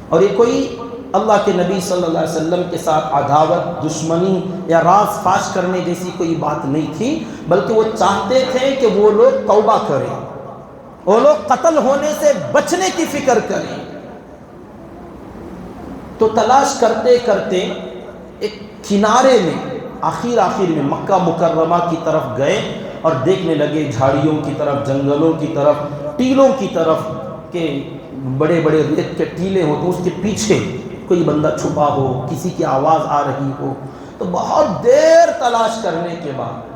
اور یہ کوئی اللہ کے نبی صلی اللہ علیہ وسلم کے ساتھ عداوت، دشمنی یا راز فاش کرنے جیسی کوئی بات نہیں تھی، بلکہ وہ چاہتے تھے کہ وہ لوگ توبہ کریں، وہ لوگ قتل ہونے سے بچنے کی فکر کریں۔ تو تلاش کرتے کرتے ایک کنارے میں آخر میں مکہ مکرمہ کی طرف گئے اور دیکھنے لگے جھاڑیوں کی طرف، جنگلوں کی طرف، ٹیلوں کی طرف کہ بڑے بڑے ریت کے ٹیلے ہو تو اس کے پیچھے کوئی بندہ چھپا ہو، کسی کی آواز آ رہی ہو۔ تو بہت دیر تلاش کرنے کے بعد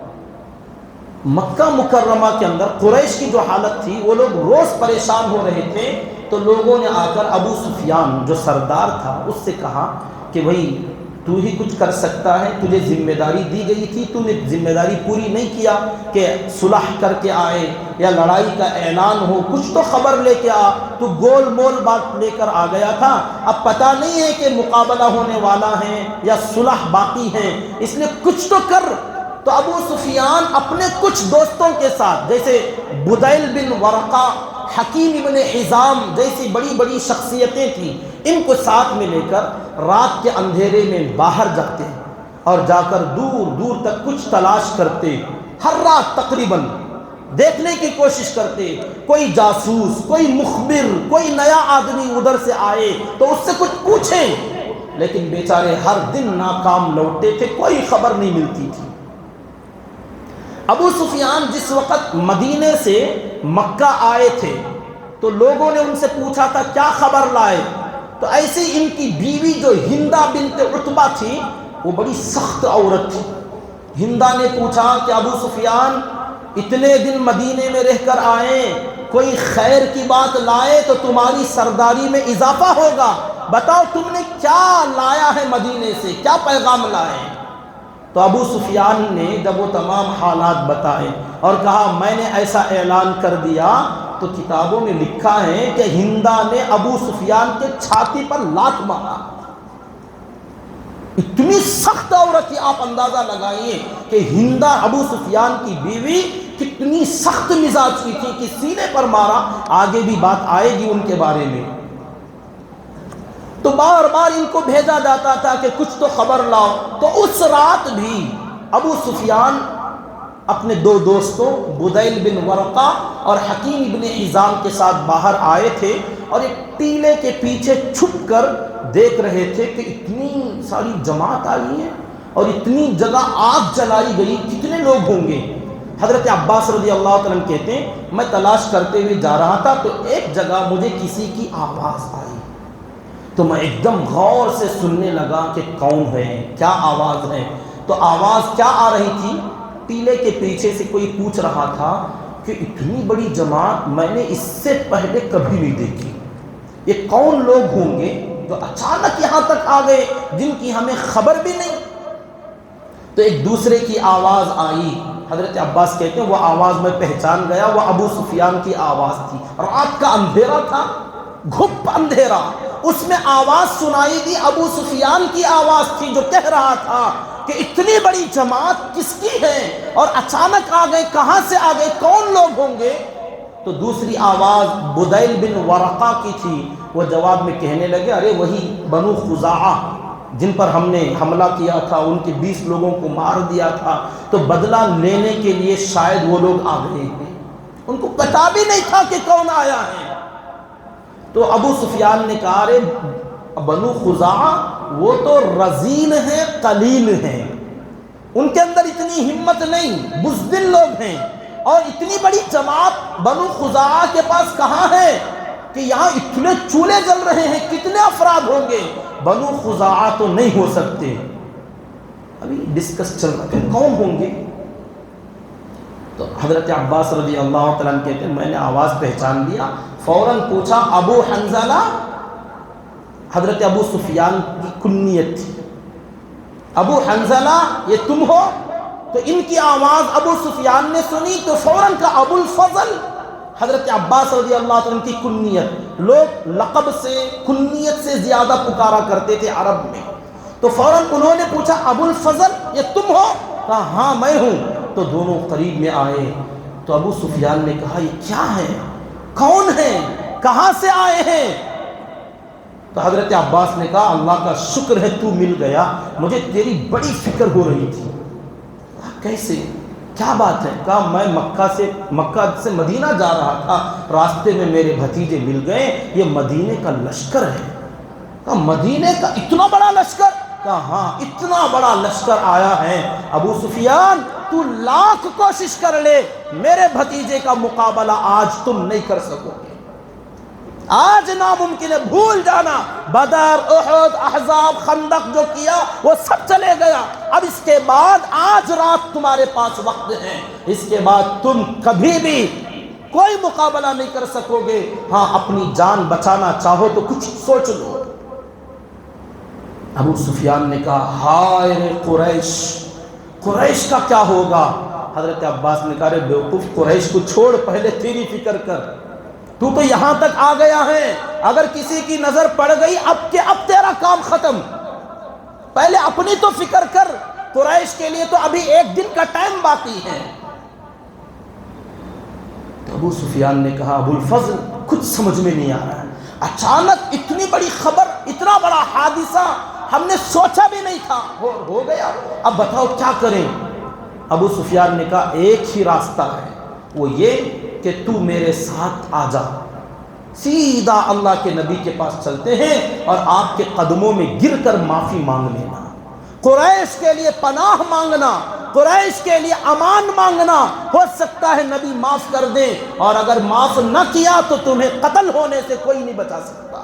مکہ مکرمہ کے اندر قریش کی جو حالت تھی، وہ لوگ روز پریشان ہو رہے تھے، تو لوگوں نے آ کر ابو سفیان جو سردار تھا اس سے کہا کہ بھائی تو ہی کچھ کر سکتا ہے، تجھے ذمہ داری دی گئی تھی، تو نے ذمہ داری پوری نہیں کیا کہ صلح کر کے آئے یا لڑائی کا اعلان ہو، کچھ تو خبر لے کے آ، تو گول مول بات لے کر آ گیا تھا، اب پتہ نہیں ہے کہ مقابلہ ہونے والا ہے یا صلح باقی ہے، اس لیے کچھ تو کر۔ تو ابو سفیان اپنے کچھ دوستوں کے ساتھ جیسے بدیل بن ورقہ، حکیم ابن حزام جیسی بڑی بڑی شخصیتیں تھیں، ان کو ساتھ میں لے کر رات کے اندھیرے میں باہر جاتے اور جا کر دور دور تک کچھ تلاش کرتے، ہر رات تقریباً دیکھنے کی کوشش کرتے، کوئی جاسوس، کوئی مخبر، کوئی نیا آدمی ادھر سے آئے تو اس سے کچھ پوچھیں، لیکن بیچارے ہر دن ناکام لوٹتے تھے، کوئی خبر نہیں ملتی تھی۔ ابو سفیان جس وقت مدینے سے مکہ آئے تھے تو لوگوں نے ان سے پوچھا تھا کیا خبر لائے، تو ایسے ان کی بیوی جو ہندہ بنت عتبہ تھی وہ بڑی سخت عورت تھی۔ ہندہ نے پوچھا کہ ابو سفیان اتنے دن مدینے میں رہ کر آئے، کوئی خیر کی بات لائے تو تمہاری سرداری میں اضافہ ہوگا، بتاؤ تم نے کیا لایا ہے مدینے سے، کیا پیغام لائے۔ تو ابو سفیان نے جب وہ تمام حالات بتائے اور کہا میں نے ایسا اعلان کر دیا، تو کتابوں میں لکھا ہے کہ ہندہ نے ابو سفیان کے چھاتی پر لات مارا۔ اتنی سخت عورت تھی، آپ اندازہ لگائیے کہ ہندہ ابو سفیان کی بیوی کتنی سخت مزاج کی تھی کہ سینے پر مارا۔ آگے بھی بات آئے گی ان کے بارے میں۔ تو بار بار ان کو بھیجا جاتا تھا کہ کچھ تو خبر لاؤ۔ تو اس رات بھی ابو سفیان اپنے دو دوستوں بدیل بن ورقہ اور حکیم ابن حزام کے ساتھ باہر آئے تھے اور ایک ٹیلے کے پیچھے چھپ کر دیکھ رہے تھے کہ اتنی ساری جماعت آئی ہے اور اتنی جگہ آگ جلائی گئی، کتنے لوگ ہوں گے۔ حضرت عباس رضی اللہ تعالیٰ عنہ کہتے ہیں میں تلاش کرتے ہوئے جا رہا تھا تو ایک جگہ مجھے کسی کی آواز آئی، تو میں ایک دم غور سے سننے لگا کہ کون ہے، کیا آواز ہے۔ تو آواز کیا آ رہی تھی، ٹیلے کے پیچھے سے کوئی پوچھ رہا تھا کہ اتنی بڑی جماعت میں نے اس سے پہلے کبھی نہیں دیکھی، یہ کون لوگ ہوں گے جو اچانک یہاں تک آ گئے جن کی ہمیں خبر بھی نہیں۔ تو ایک دوسرے کی آواز آئی، حضرت عباس کہتے ہیں وہ آواز میں پہچان گیا، وہ ابو سفیان کی آواز تھی، رات کا اندھیرا تھا، گھپ اندھیرا، اس میں آواز سنائی دی، ابو سفیان کی آواز تھی جو کہہ رہا تھا کہ اتنی بڑی جماعت کس کی ہے اور اچانک آ گئے، کہاں سے آ گئے، کون لوگ ہوں گے۔ تو دوسری آواز بدیل بن ورقہ کی تھی، وہ جواب میں کہنے لگے ارے وہی بنو خزاعہ جن پر ہم نے حملہ کیا تھا، ان کے 20 لوگوں کو مار دیا تھا، تو بدلہ لینے کے لیے شاید وہ لوگ آ گئے ہیں، ان کو پتہ بھی نہیں تھا کہ کون آیا ہے۔ تو ابو سفیان نے کہا ارے بنو خزاعہ وہ تو رزین ہیں، قلیل ہیں، ان کے اندر اتنی ہمت نہیں، بزدل لوگ ہیں، اور اتنی بڑی جماعت بنو خزاعہ کے پاس کہاں ہے کہ یہاں اتنے چولہے جل رہے ہیں، کتنے افراد ہوں گے، بنو خزاعہ تو نہیں ہو سکتے۔ ابھی ڈسکس چل رہا ہے کون ہوں گے. تو حضرت عباس رضی اللہ تعالیٰ عنہ کہتے ہیں میں نے آواز پہچان لیا, فوراً پوچھا ابو حنظلہ. حضرت ابو سفیان کی کنیت تھی, ابو حنظلہ یہ تم ہو؟ تو ان کی آواز ابو سفیان نے سنی تو فوراً کہا ابو الفضل. حضرت عباس رضی اللہ تعالیٰ عنہ کی کنیت, لوگ لقب سے کنیت سے زیادہ پکارا کرتے تھے عرب میں, تو فوراً انہوں نے پوچھا ابو الفضل یہ تم ہو؟ کہا ہاں میں ہوں. تو دونوں قریب میں آئے تو ابو سفیان نے کہا یہ کیا ہے, کون ہیں, کہاں سے آئے ہیں؟ تو حضرت عباس نے کہا اللہ کا شکر ہے تو مل گیا, مجھے تیری بڑی فکر ہو رہی تھی. کیسے, کیا بات ہے؟ کہا میں مکہ سے مدینہ جا رہا تھا, راستے میں میرے بھتیجے مل گئے, یہ مدینے کا لشکر ہے. کہا مدینے کا اتنا بڑا لشکر؟ کہا ہاں اتنا بڑا لشکر آیا ہے. ابو سفیان تو لاکھ کوشش کر لے, میرے بھتیجے کا مقابلہ آج تم نہیں کر سکو گے, آج ناممکن ہے, بھول جانا. بدر, احد, احزاب, خندق جو کیا وہ سب چلے گیا. اب اس کے بعد آج رات تمہارے پاس وقت ہے, اس کے بعد تم کبھی بھی کوئی مقابلہ نہیں کر سکو گے. ہاں اپنی جان بچانا چاہو تو کچھ سوچ لو. ابو سفیان نے کہا ہائے رے قریش, قریش کا کیا ہوگا؟ حضرت عباس نے کہا رے بیوقوف, قریش کو چھوڑ, پہلے تیری فکر کر. تو یہاں تک آ گیا ہے, اگر کسی کی نظر پڑ گئی اب تیرا کام ختم. پہلے اپنی تو فکر کر, قریش کے لیے تو ابھی ایک دن کا ٹائم باقی ہے. تو ابو سفیان نے کہا ابو الفضل کچھ سمجھ میں نہیں آ رہا ہے, اچانک اتنی بڑی خبر, اتنا بڑا حادثہ ہم نے سوچا بھی نہیں تھا, ہو گیا, اب بتاؤ کیا کریں؟ ابو سفیان نے کہا ایک ہی راستہ ہے, وہ یہ کہ تو میرے ساتھ آ جا, سیدھا اللہ کے نبی کے پاس چلتے ہیں اور آپ کے قدموں میں گر کر معافی مانگ لینا, قریش کے لیے پناہ مانگنا, قریش کے لیے امان مانگنا. ہو سکتا ہے نبی معاف کر دیں, اور اگر معاف نہ کیا تو تمہیں قتل ہونے سے کوئی نہیں بچا سکتا,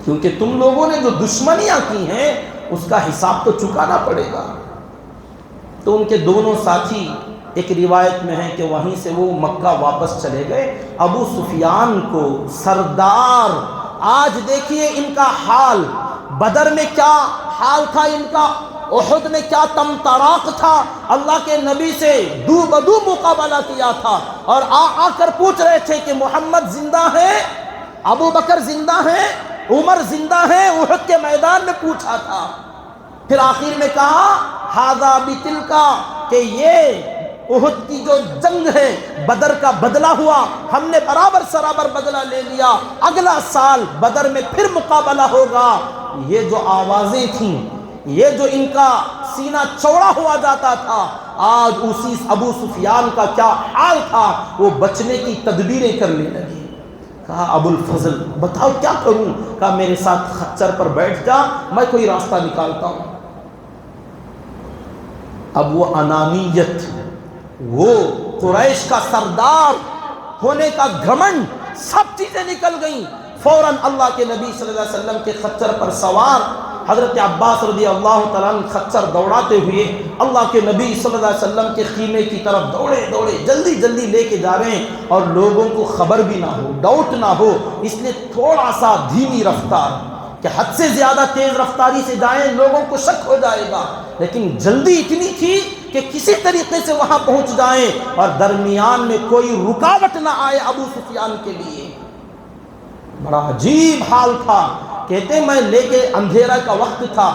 کیونکہ تم لوگوں نے جو دشمنیاں کی ہیں اس کا حساب تو چکانا پڑے گا. تو ان کے دونوں ساتھی, ایک روایت میں ہے کہ وہیں سے وہ مکہ واپس چلے گئے. ابو سفیان کو سردار, آج دیکھیے ان کا حال, بدر میں کیا حال تھا ان کا, احد میں کیا تمطراق تھا, اللہ کے نبی سے دو بدو مقابلہ کیا تھا, اور آ کر پوچھ رہے تھے کہ محمد زندہ ہے, ابو بکر زندہ ہے, عمر زندہ ہے. احد کے میدان میں پوچھا تھا, پھر آخر میں کہا ھذا بتلکا, کہ یہ احد کی جو جنگ ہے, بدر کا بدلہ ہوا, ہم نے برابر سرابر بدلہ لے لیا, اگلا سال بدر میں پھر مقابلہ ہوگا. یہ جو آوازیں تھیں, یہ جو ان کا سینہ چوڑا ہوا جاتا تھا, آج اسی ابو سفیان کا کیا حال تھا, وہ بچنے کی تدبیریں کرنے لگے. کہا ابو الفضل بتاؤ کیا کروں؟ کہا میرے ساتھ خچر پر بیٹھ جا, میں کوئی راستہ نکالتا ہوں. اب وہ انانیت, وہ قریش کا سردار ہونے کا گھمنڈ, سب چیزیں نکل گئیں. فوراً اللہ کے نبی صلی اللہ علیہ وسلم کے خچر پر سوار حضرت عباس رضی اللہ تعالیٰ عنہ خچر دوڑاتے ہوئے اللہ کے نبی صلی اللہ علیہ وسلم کے خیمے کی طرف دوڑے جلدی جلدی لے کے جا رہے ہیں, اور لوگوں کو خبر بھی نہ ہو, ڈاؤٹ نہ ہو, اس لیے تھوڑا سا دھیمی رفتار, کہ حد سے زیادہ تیز رفتاری سے جائیں لوگوں کو شک ہو جائے گا, لیکن جلدی اتنی تھی کہ کسی طریقے سے وہاں پہنچ جائیں اور درمیان میں کوئی رکاوٹ نہ آئے ابو سفیان کے لیے. بڑا عجیب حال تھا. کہتے میں لے کے, اندھیرا کا وقت تھا,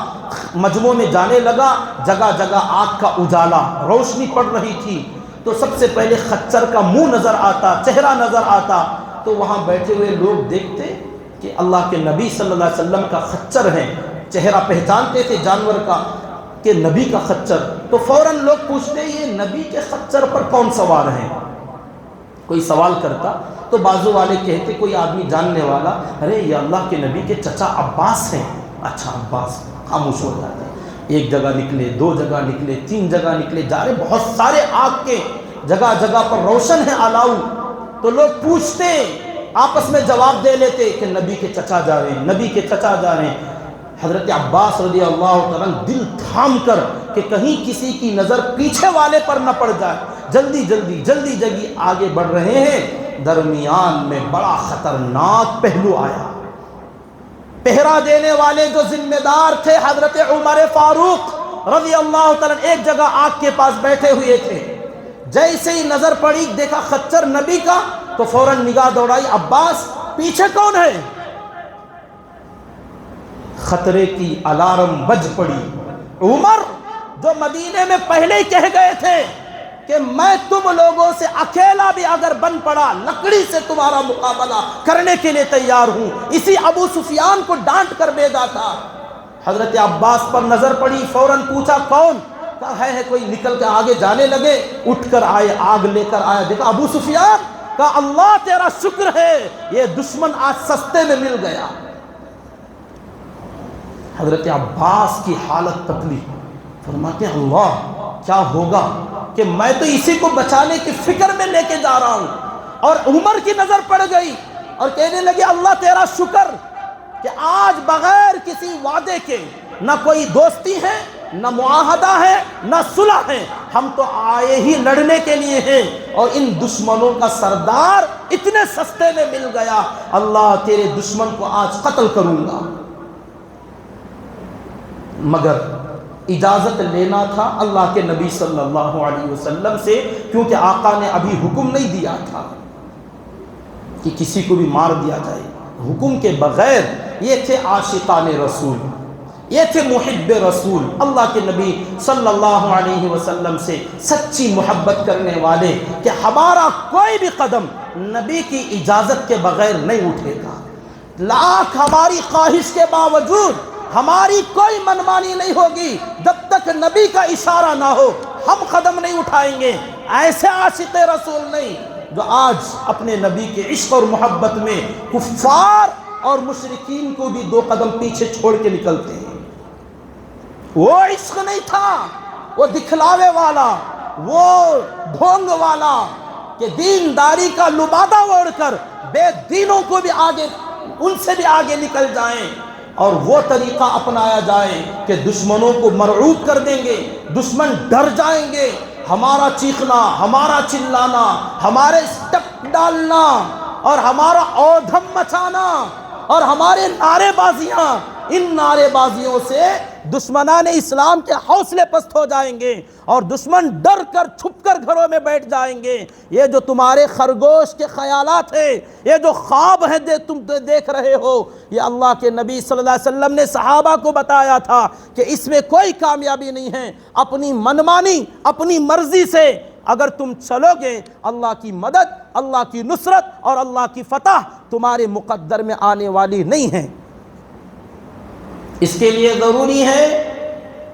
مجمع میں جانے لگا, جگہ جگہ آگ کا اجالا, روشنی پڑ رہی تھی. تو سب سے پہلے خچر کا منہ نظر آتا, چہرہ نظر آتا, تو وہاں بیٹھے ہوئے لوگ دیکھتے کہ اللہ کے نبی صلی اللہ علیہ وسلم کا خچر ہے, چہرہ پہچانتے تھے جانور کا کہ نبی کا خچر. تو فوراً لوگ پوچھتے یہ نبی کے خچر پر کون سوار ہے؟ کوئی سوال کرتا تو بازو والے کہتے, کوئی آدمی جاننے والا, ارے یہ اللہ کے نبی کے چچا عباس ہیں. اچھا عباس, خاموش ہو جاتے. ایک جگہ نکلے, دو جگہ نکلے, تین جگہ نکلے, جا رہے بہت سارے آگ کے, جگہ جگہ پر روشن ہے الاؤ. تو لوگ پوچھتے, آپس میں جواب دے لیتے کہ نبی کے چچا جا رہے ہیں, نبی کے چچا جا رہے ہیں. حضرت عباس رضی اللہ تعالیٰ دل تھام کر کہ کہیں کسی کی نظر پیچھے والے پر نہ پڑ جائے، جلدی جلدی آگے بڑھ رہے ہیں۔ درمیان میں بڑا خطرناک پہلو آیا۔ پہرا دینے والے جو ذمہ دار تھے حضرت عمر فاروق رضی اللہ تعالیٰ ایک جگہ آگ کے پاس بیٹھے ہوئے تھے۔ جیسے ہی نظر پڑی دیکھا خچر نبی کا تو فوراً نگاہ دوڑائی، عباس پیچھے کون ہے؟ خطرے کی الارم بج پڑی۔ عمر جو مدینے میں پہلے ہی کہہ گئے تھے کہ میں تم لوگوں سے اکیلا بھی اگر بن پڑا لکڑی سے تمہارا مقابلہ کرنے کے لیے تیار ہوں، اسی ابو سفیان کو ڈانٹ کر بھیجا تھا۔ حضرت عباس پر نظر پڑی، فوراً پوچھا کون؟ کہا ہے کوئی، نکل کے آگے جانے لگے، اٹھ کر آئے، آگ لے کر آیا، دیکھا ابو سفیان، کہا اللہ تیرا شکر ہے یہ دشمن آج سستے میں مل گیا۔ حضرت عباس کی حالت پتلی، فرماتے ہیں اللہ کیا ہوگا کہ میں تو اسی کو بچانے کی فکر میں لے کے جا رہا ہوں، اور عمر کی نظر پڑ گئی اور کہنے لگے اللہ تیرا شکر کہ آج بغیر کسی وعدے کے نہ کوئی دوستی ہے، نہ معاہدہ ہے، نہ صلح ہے، ہم تو آئے ہی لڑنے کے لیے ہیں، اور ان دشمنوں کا سردار اتنے سستے میں مل گیا، اللہ تیرے دشمن کو آج قتل کروں گا۔ مگر اجازت لینا تھا اللہ کے نبی صلی اللہ علیہ وسلم سے، کیونکہ آقا نے ابھی حکم نہیں دیا تھا کہ کسی کو بھی مار دیا جائے۔ حکم کے بغیر یہ تھے عاشقان رسول، یہ تھے محب رسول، اللہ کے نبی صلی اللہ علیہ وسلم سے سچی محبت کرنے والے، کہ ہمارا کوئی بھی قدم نبی کی اجازت کے بغیر نہیں اٹھے گا۔ لاکھ ہماری خواہش کے باوجود ہماری کوئی منمانی نہیں ہوگی، جب تک نبی کا اشارہ نہ ہو ہم قدم نہیں اٹھائیں گے۔ ایسے عاشق رسول نہیں جو آج اپنے نبی کے عشق اور محبت میں کفار اور مشرکین کو بھی دو قدم پیچھے چھوڑ کے نکلتے ہیں۔ وہ عشق نہیں تھا، وہ دکھلاوے والا، وہ ڈھونگ والا، کہ دینداری کا لبادہ اوڑھ کر بے دینوں کو بھی آگے، ان سے بھی آگے نکل جائیں، اور وہ طریقہ اپنایا جائے کہ دشمنوں کو مرعوب کر دیں گے، دشمن ڈر جائیں گے، ہمارا چیخنا، ہمارا چلانا، ہمارے سٹپ ڈالنا اور ہمارا اودھم مچانا اور ہمارے نعرے بازیاں، ان نعرے بازیوں سے دشمنان اسلام کے حوصلے پست ہو جائیں گے اور دشمن ڈر کر چھپ کر گھروں میں بیٹھ جائیں گے۔ یہ جو تمہارے خرگوش کے خیالات ہیں، یہ جو خواب ہیں تم دیکھ رہے ہو، یہ اللہ کے نبی صلی اللہ علیہ وسلم نے صحابہ کو بتایا تھا کہ اس میں کوئی کامیابی نہیں ہے۔ اپنی منمانی، اپنی مرضی سے اگر تم چلو گے، اللہ کی مدد، اللہ کی نصرت اور اللہ کی فتح تمہارے مقدر میں آنے والی نہیں ہے۔ اس کے لیے ضروری ہے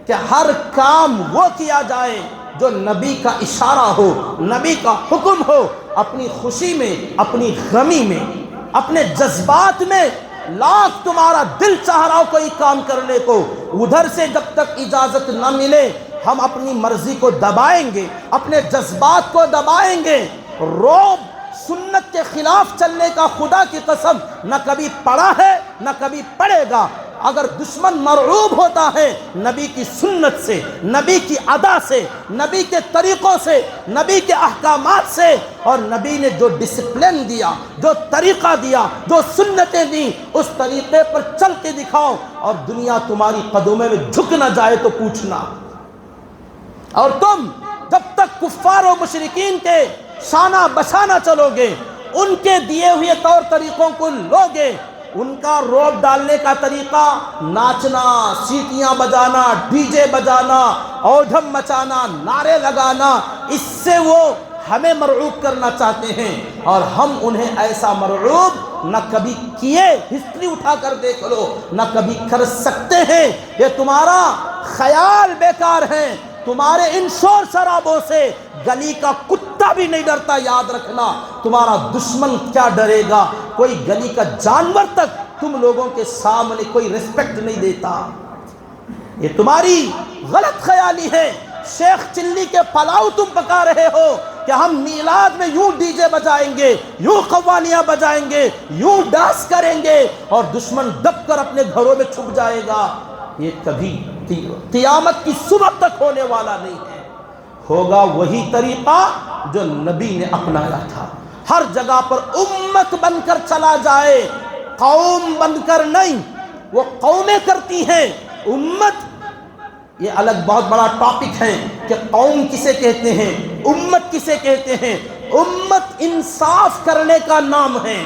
کہ ہر کام وہ کیا جائے جو نبی کا اشارہ ہو، نبی کا حکم ہو، اپنی خوشی میں، اپنی غمی میں، اپنے جذبات میں۔ لاکھ تمہارا دل چاہ رہا ہو کوئی کام کرنے کو، ادھر سے جب تک اجازت نہ ملے ہم اپنی مرضی کو دبائیں گے، اپنے جذبات کو دبائیں گے۔ روب سنت کے خلاف چلنے کا خدا کی قسم نہ کبھی پڑا ہے نہ کبھی پڑے گا۔ اگر دشمن مرعوب ہوتا ہے نبی کی سنت سے، نبی کی ادا سے، نبی کے طریقوں سے، نبی کے احکامات سے، اور نبی نے جو ڈسپلن دیا، جو طریقہ دیا، جو سنتیں دی، اس طریقے پر چل کے دکھاؤ، اور دنیا تمہاری قدموں میں جھک نہ جائے تو پوچھنا۔ اور تم جب تک کفار و مشرکین کے شانہ بشانہ چلو گے، ان کے دیے ہوئے طور طریقوں کو لوگے، ان کا روب ڈالنے کا طریقہ ناچنا، سیٹیاں بجانا، ڈی جے بجانا، اودھم مچانا، نعرے لگانا، اس سے وہ ہمیں مرعوب کرنا چاہتے ہیں، اور ہم انہیں ایسا مرعوب نہ کبھی کیے، ہسٹری اٹھا کر دیکھ لو، نہ کبھی کر سکتے ہیں۔ یہ تمہارا خیال بیکار ہے، تمہارے ان شور شرابوں سے گلی کا کتا بھی نہیں ڈرتا، یاد رکھنا۔ تمہارا دشمن کیا ڈرے گا، کوئی گلی کا جانور تک تم لوگوں کے سامنے کوئی ریسپیکٹ نہیں دیتا۔ یہ تمہاری غلط خیالی ہے۔ شیخ چلی کے پلاؤ تم پکا رہے ہو، کہ ہم میلاد میں یوں ڈی جے بجائیں گے، یوں قوالیاں بجائیں گے، یوں ڈانس کریں گے، اور دشمن دب کر اپنے گھروں میں چھپ جائے گا، یہ کبھی قیامت کی صبح تک ہونے والا نہیں ہے۔ ہوگا وہی طریقہ جو نبی نے اپنایا تھا، ہر جگہ پر امت بن کر چلا جائے، قوم بن کر نہیں۔ وہ قومیں کرتی ہیں، امت یہ الگ بہت بڑا ٹاپک ہے کہ قوم کسے کہتے ہیں، امت کسے کہتے ہیں۔ امت انصاف کرنے کا نام ہے،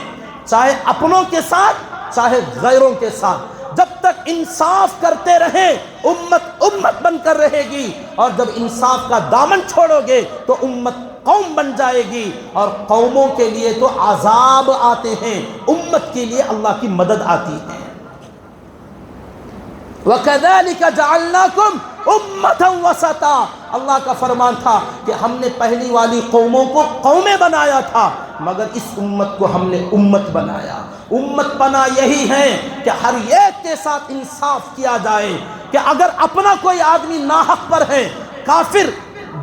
چاہے اپنوں کے ساتھ چاہے غیروں کے ساتھ۔ جب تک انصاف کرتے رہیں امت امت بن کر رہے گی، اور جب انصاف کا دامن چھوڑو گے تو امت قوم بن جائے گی، اور قوموں کے لیے تو عذاب آتے ہیں، امت کے لیے اللہ کی مدد آتی ہے۔ وَكَذَلِكَ جَعَلْنَاكُمْ أُمَّةً وَسَطًا، اللہ کا فرمان تھا کہ ہم نے پہلی والی قوموں کو قومیں بنایا تھا، مگر اس امت کو ہم نے امت بنایا۔ امت بنا یہی ہے کہ ہر ایک کے ساتھ انصاف کیا جائے، کہ اگر اپنا کوئی آدمی ناحق پر ہے، کافر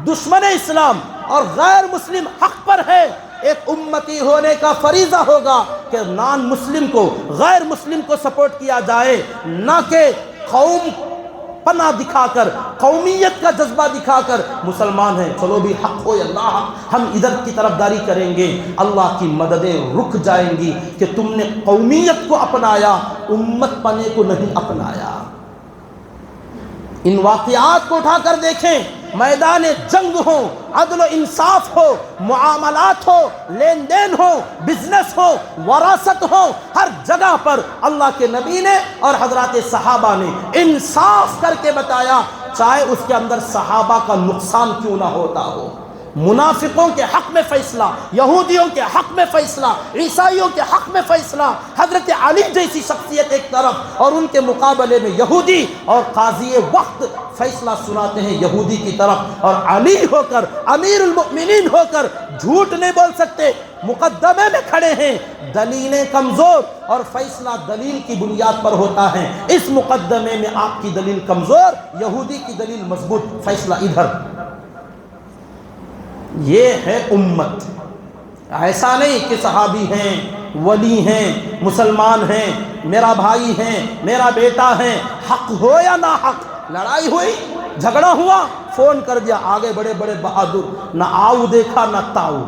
دشمن اسلام اور غیر مسلم حق پر ہے، ایک امتی ہونے کا فریضہ ہوگا کہ نان مسلم کو، غیر مسلم کو سپورٹ کیا جائے، نہ کہ قوم پناہ دکھا کر، قومیت کا جذبہ دکھا کر مسلمان ہیں چلو بھی حق ہو یا نہ حق ہم ادھر کی طرفداری کریں گے۔ اللہ کی مددیں رک جائیں گی کہ تم نے قومیت کو اپنایا، امت پنے کو نہیں اپنایا۔ ان واقعات کو اٹھا کر دیکھیں، میدان جنگ ہو، عدل و انصاف ہو، معاملات ہو، لین دین ہو، بزنس ہو، وراثت ہو، ہر جگہ پر اللہ کے نبی نے اور حضرات صحابہ نے انصاف کر کے بتایا، چاہے اس کے اندر صحابہ کا نقصان کیوں نہ ہوتا ہو۔ منافقوں کے حق میں فیصلہ، یہودیوں کے حق میں فیصلہ، عیسائیوں کے حق میں فیصلہ، حضرت علی جیسی شخصیت ایک طرف اور ان کے مقابلے میں یہودی، اور قاضی وقت فیصلہ سناتے ہیں یہودی کی طرف، اور علی ہو کر، امیر المؤمنین ہو کر جھوٹ نہیں بول سکتے، مقدمے میں کھڑے ہیں، دلیلیں کمزور اور فیصلہ دلیل کی بنیاد پر ہوتا ہے۔ اس مقدمے میں آپ کی دلیل کمزور، یہودی کی دلیل مضبوط، فیصلہ ادھر۔ یہ ہے امت۔ ایسا نہیں کہ صحابی ہیں، ولی ہیں، مسلمان ہیں، میرا بھائی ہیں، میرا بیٹا ہے، حق ہو یا نہ حق، لڑائی ہوئی، جھگڑا ہوا، فون کر دیا، آگے بڑے بڑے بہادر، نہ آؤ دیکھا نہ تاؤ،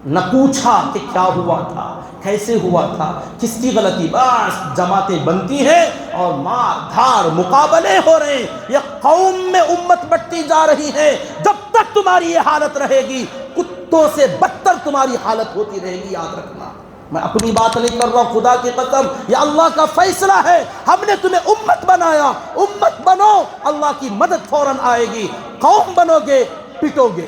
نہ پوچھا کہ کیا ہوا تھا، کیسے ہوا تھا، کس کی غلطی، بس جماعتیں بنتی ہیں اور مار دھاڑ مقابلے ہو رہے ہیں۔ یہ قوم میں امت بٹتی جا رہی ہے، جب تک تمہاری یہ حالت رہے گی کتوں سے بدتر تمہاری حالت ہوتی رہے گی، یاد رکھنا۔ میں اپنی بات نہیں کر رہا ہوں، خدا کی قسم یہ اللہ کا فیصلہ ہے، ہم نے تمہیں امت بنایا، امت بنو، اللہ کی مدد فوراً آئے گی۔ قوم بنو گے پٹو گے،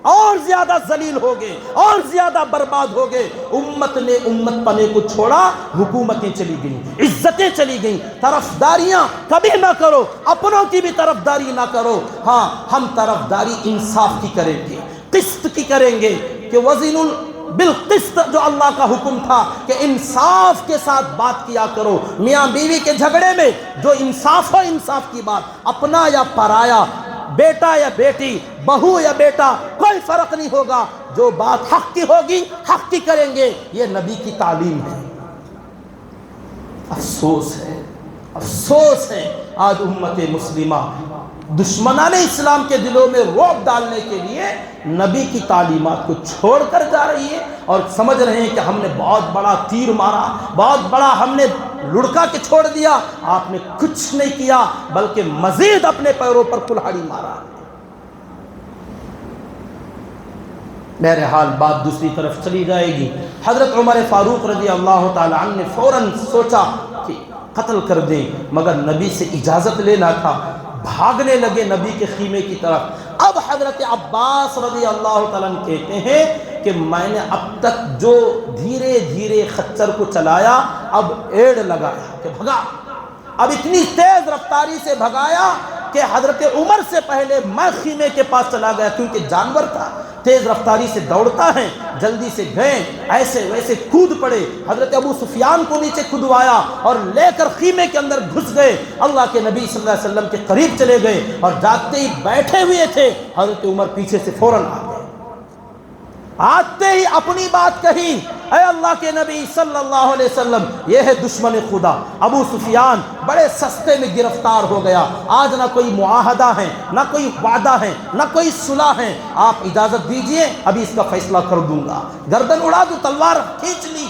اور زیادہ ذلیل ہوگے، اور زیادہ برباد ہوگے۔ امت نے امت پنے کو چھوڑا، حکومتیں چلی گئیں، عزتیں چلی گئیں۔ طرفداریاں کبھی نہ کرو، اپنوں کی بھی طرفداری نہ کرو۔ ہاں ہم طرفداری انصاف کی کریں گے، قسط کی کریں گے، کہ وزن بالقسط جو اللہ کا حکم تھا کہ انصاف کے ساتھ بات کیا کرو۔ میاں بیوی کے جھگڑے میں جو انصاف ہو، انصاف کی بات، اپنا یا پرایا، بیٹا یا بیٹی، بہو یا بیٹا، کوئی فرق نہیں ہوگا، جو بات حق کی ہوگی حق کی کریں گے۔ یہ نبی کی تعلیم ہے۔ افسوس ہے، افسوس ہے آج امت مسلمہ دشمنان اسلام کے دلوں میں رعب ڈالنے کے لیے نبی کی تعلیمات کو چھوڑ کر جا رہی ہے، اور سمجھ رہے ہیں کہ ہم نے بہت بڑا تیر مارا، بہت بڑا ہم نے لڑکا کے چھوڑ دیا۔ آپ نے کچھ نہیں کیا، بلکہ مزید اپنے پیروں پر کلہاڑی مارا۔ بہرحال بات دوسری طرف چلی جائے گی۔ حضرت عمر فاروق رضی اللہ تعالی عنہ نے فوراً سوچا کہ قتل کر دیں، مگر نبی سے اجازت لینا تھا، بھاگنے لگے نبی کے خیمے کی طرف۔ اب حضرت عباس رضی اللہ تعالیٰ عنہ کہتے ہیں کہ میں نے اب تک جو دھیرے دھیرے خچر کو چلایا، اب ایڑ لگایا کہ بھگا، اب اتنی تیز رفتاری سے بھگایا کہ حضرت عمر سے پہلے میں خیمے کے پاس چلا گیا، کیونکہ جانور تھا، تیز رفتاری سے دوڑتا ہے، جلدی سے گئے، ایسے ویسے کود پڑے، حضرت ابو سفیان کو نیچے کھدوایا اور لے کر خیمے کے اندر گھس گئے، اللہ کے نبی صلی اللہ علیہ وسلم کے قریب چلے گئے، اور جاتے ہی بیٹھے ہوئے تھے، حضرت عمر پیچھے سے فوراً آ گئے۔ آتے ہی اپنی بات کہی، اے اللہ کے نبی صلی اللہ علیہ وسلم، یہ ہے دشمن خدا ابو سفیان، بڑے سستے میں گرفتار ہو گیا، آج نہ کوئی معاہدہ ہے، نہ کوئی وعدہ ہے، نہ کوئی صلح ہے، آپ اجازت دیجئے ابھی اس کا فیصلہ کر دوں گا۔ گردن اڑا دوں، تلوار کھینچ لی۔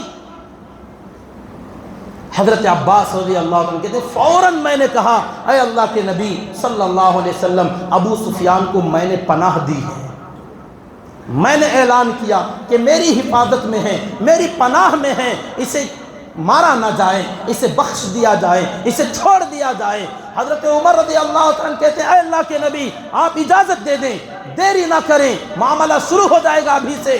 حضرت عباس رضی اللہ عنہ کہتے ہیں فوراً میں نے کہا، اے اللہ کے نبی صلی اللہ علیہ وسلم، ابو سفیان کو میں نے پناہ دی ہے، میں نے اعلان کیا کہ میری حفاظت میں ہے، میری پناہ میں ہے، اسے مارا نہ جائے، اسے بخش دیا جائے، اسے چھوڑ دیا جائے۔ حضرت عمر رضی اللہ عنہ کہتے ہیں اے اللہ کے نبی آپ اجازت دے دیں، دیری نہ کریں، معاملہ شروع ہو جائے گا ابھی سے،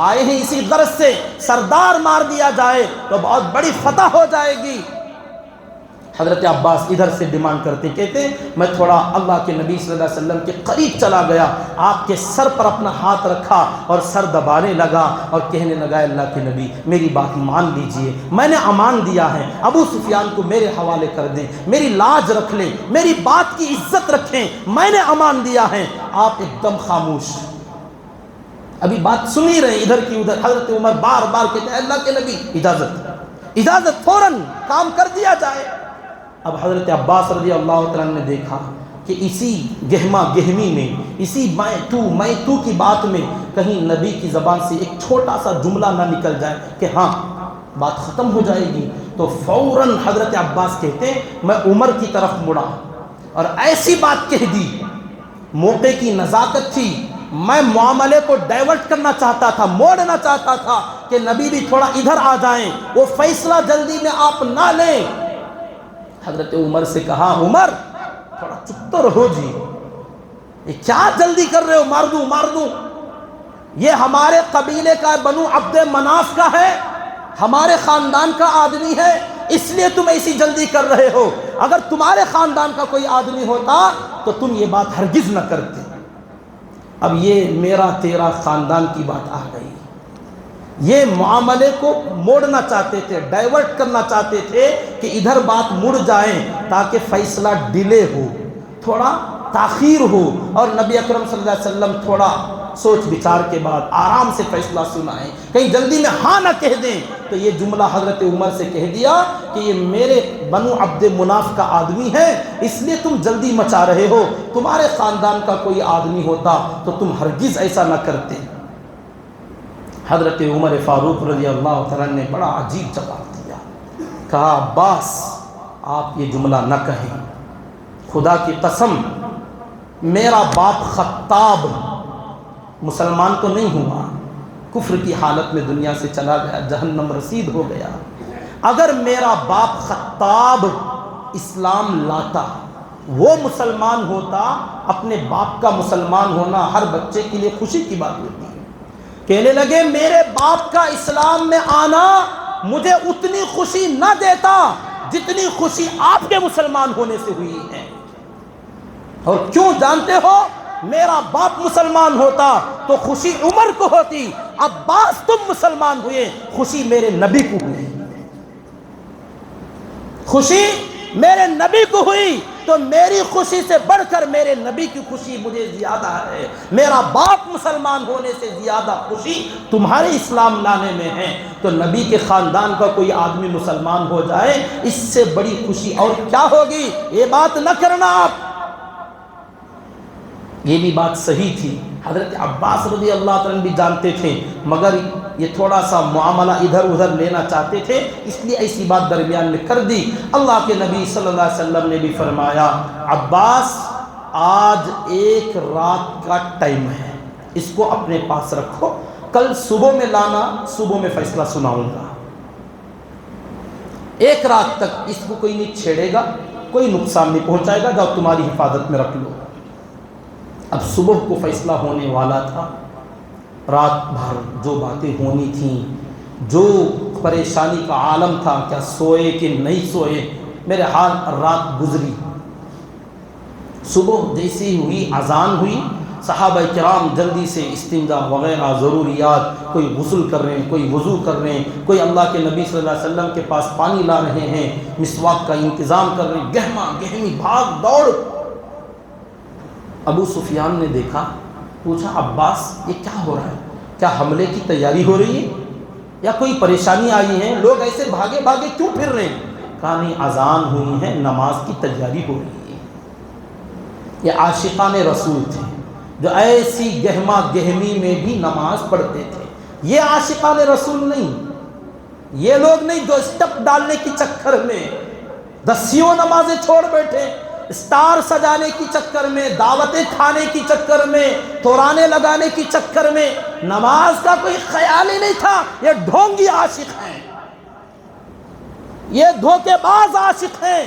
آئے ہیں اسی غرض سے سردار مار دیا جائے تو بہت بڑی فتح ہو جائے گی۔ حضرت عباس ادھر سے ڈیمانڈ کرتے کہتے ہیں میں تھوڑا اللہ کے نبی صلی اللہ علیہ وسلم کے قریب چلا گیا، آپ کے سر پر اپنا ہاتھ رکھا اور سر دبانے لگا اور کہنے لگا اللہ کے نبی میری بات مان لیجئے، میں نے امان دیا ہے، ابو سفیان کو میرے حوالے کر دیں، میری لاج رکھ لیں، میری بات کی عزت رکھیں، میں نے امان دیا ہے۔ آپ ایک دم خاموش، ابھی بات سنی رہے ادھر کی ادھر۔ حضرت عمر بار بار کہتے ہیں اللہ کے نبی اجازت، فوراً کام کر دیا جائے۔ اب حضرت عباس رضی اللہ عنہ نے دیکھا کہ اسی گہما گہمی میں، اسی میں تو کی بات میں کہیں نبی کی زبان سے ایک چھوٹا سا جملہ نہ نکل جائے کہ ہاں بات ختم ہو جائے گی، تو فوراً حضرت عباس کہتے ہیں میں عمر کی طرف مڑا اور ایسی بات کہہ دی، موقع کی نزاکت تھی، میں معاملے کو ڈائیورٹ کرنا چاہتا تھا، موڑنا چاہتا تھا کہ نبی بھی تھوڑا ادھر آ جائیں، وہ فیصلہ جلدی میں آپ نہ لیں۔ حضرت عمر سے کہا عمر تھوڑا چپ تو رہو جی، یہ کیا جلدی کر رہے ہو، مار دوں، یہ ہمارے قبیلے کا بنو عبد مناف کا ہے، ہمارے خاندان کا آدمی ہے، اس لیے تم ایسی جلدی کر رہے ہو، اگر تمہارے خاندان کا کوئی آدمی ہوتا تو تم یہ بات ہرگز نہ کرتے۔ اب یہ میرا تیرا خاندان کی بات آ گئی، یہ معاملے کو موڑنا چاہتے تھے، ڈائیورٹ کرنا چاہتے تھے کہ ادھر بات مڑ جائیں تاکہ فیصلہ ڈیلے ہو، تھوڑا تاخیر ہو، اور نبی اکرم صلی اللہ علیہ وسلم تھوڑا سوچ بچار کے بعد آرام سے فیصلہ سنائیں، کہیں جلدی میں ہاں نہ کہہ دیں۔ تو یہ جملہ حضرت عمر سے کہہ دیا کہ یہ میرے بنو عبد مناف کا آدمی ہے، اس لیے تم جلدی مچا رہے ہو، تمہارے خاندان کا کوئی آدمی ہوتا تو تم ہرگز ایسا نہ کرتے۔ حضرت عمر فاروق رضی اللہ عنہ نے بڑا عجیب جواب دیا، کہا عباس آپ یہ جملہ نہ کہیں، خدا کی قسم میرا باپ خطاب مسلمان تو نہیں ہوا، کفر کی حالت میں دنیا سے چلا گیا، جہنم رسید ہو گیا، اگر میرا باپ خطاب اسلام لاتا، وہ مسلمان ہوتا، اپنے باپ کا مسلمان ہونا ہر بچے کے لیے خوشی کی بات ہوتی ہے۔ کہنے لگے میرے باپ کا اسلام میں آنا مجھے اتنی خوشی نہ دیتا جتنی خوشی آپ کے مسلمان ہونے سے ہوئی ہے، اور کیوں جانتے ہو، میرا باپ مسلمان ہوتا تو خوشی عمر کو ہوتی، عباس تم مسلمان ہوئے، خوشی میرے نبی کو ہوئی، خوشی میرے نبی کو ہوئی، تو میری خوشی سے بڑھ کر میرے نبی کی خوشی مجھے زیادہ ہے، میرا باپ مسلمان ہونے سے زیادہ خوشی تمہارے اسلام لانے میں ہے۔ تو نبی کے خاندان کا کوئی آدمی مسلمان ہو جائے، اس سے بڑی خوشی اور کیا ہوگی، یہ بات نہ کرنا آپ۔ یہ بھی بات صحیح تھی، حضرت عباس رضی اللہ عنہ بھی جانتے تھے، مگر یہ تھوڑا سا معاملہ ادھر ادھر لینا چاہتے تھے، اس لیے ایسی بات درمیان میں کر دی۔ اللہ کے نبی صلی اللہ علیہ وسلم نے بھی فرمایا عباس آج ایک رات کا ٹائم ہے، اس کو اپنے پاس رکھو، کل صبح میں لانا، صبح میں فیصلہ سناؤں گا، ایک رات تک اس کو کوئی نہیں چھیڑے گا، کوئی نقصان نہیں پہنچائے گا، جاؤ تمہاری حفاظت میں رکھ لو۔ اب صبح کو فیصلہ ہونے والا تھا، رات بھر جو باتیں ہونی تھیں، جو پریشانی کا عالم تھا، کیا سوئے کہ نہیں سوئے، میرے حال رات گزری۔ صبح جیسی ہوئی، اذان ہوئی، صحابہ کرام جلدی سے استنجا وغیرہ ضروریات، کوئی غسل کر رہے ہیں، کوئی وضو کر رہے ہیں، کوئی اللہ کے نبی صلی اللہ علیہ وسلم کے پاس پانی لا رہے ہیں، مسواک کا انتظام کر رہے ہیں، گہما گہمی بھاگ دوڑ۔ ابو سفیان نے دیکھا، پوچھا عباس یہ کیا ہو رہا ہے؟ کیا حملے کی تیاری ہو رہی ہے یا کوئی پریشانی آئی ہے؟ لوگ ایسے بھاگے بھاگے کیوں پھر رہے ہیں؟ کہا نہیں، اذان ہوئی ہے، نماز کی تیاری ہو رہی ہے۔ یہ عاشقان رسول تھے جو ایسی گہما گہمی میں بھی نماز پڑھتے تھے۔ یہ عاشقان رسول نہیں، یہ لوگ نہیں جو اسٹپ ڈالنے کی چکر میں دسیوں نمازیں چھوڑ بیٹھے، اسٹار سجانے کی چکر میں، دعوتیں کھانے کی چکر میں، تورانے لگانے کی چکر میں نماز کا کوئی خیال ہی نہیں تھا۔ یہ ڈھونگی عاشق ہیں، یہ دھوکے باز عاشق ہیں،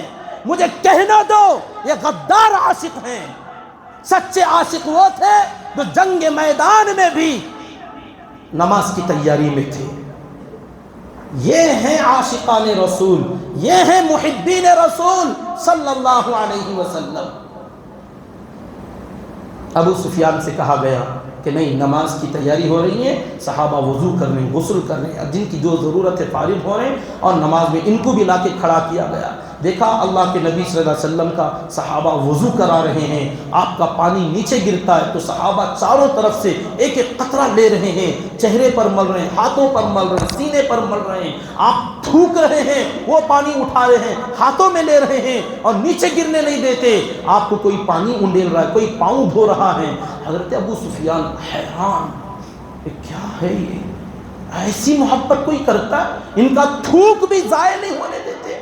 مجھے کہنا دو یہ غدار عاشق ہیں۔ سچے عاشق وہ تھے جو جنگ میدان میں بھی نماز کی تیاری میں تھے۔ یہ ہیں عاشقان رسول، یہ ہیں محبین رسول صلی اللہ علیہ وسلم۔ ابو سفیان سے کہا گیا کہ نہیں، نماز کی تیاری ہو رہی ہے، صحابہ وضو کر رہے ہیں، غسل کر رہے ہیں، جن کی جو ضرورت ہے فارغ ہو رہے ہیں، اور نماز میں ان کو بھی لا کے کھڑا کیا گیا۔ دیکھا اللہ کے نبی صلی اللہ علیہ وسلم کا صحابہ وضو کرا رہے ہیں، آپ کا پانی نیچے گرتا ہے تو صحابہ چاروں طرف سے ایک ایک قطرہ لے رہے ہیں، چہرے پر مل رہے ہیں، ہاتھوں پر مل رہے ہیں، سینے پر مل رہے ہیں، آپ تھوک رہے ہیں، وہ پانی اٹھا رہے ہیں، ہاتھوں میں لے رہے ہیں اور نیچے گرنے نہیں دیتے۔ آپ کو کوئی پانی انڈیل رہا ہے، کوئی پاؤں دھو رہا ہے۔ حضرت ابو سفیان حیران، کیا ہے یہ، ایسی محبت کوئی کرتا ہے؟ ان کا تھوک بھی ضائع نہیں ہونے دیتے۔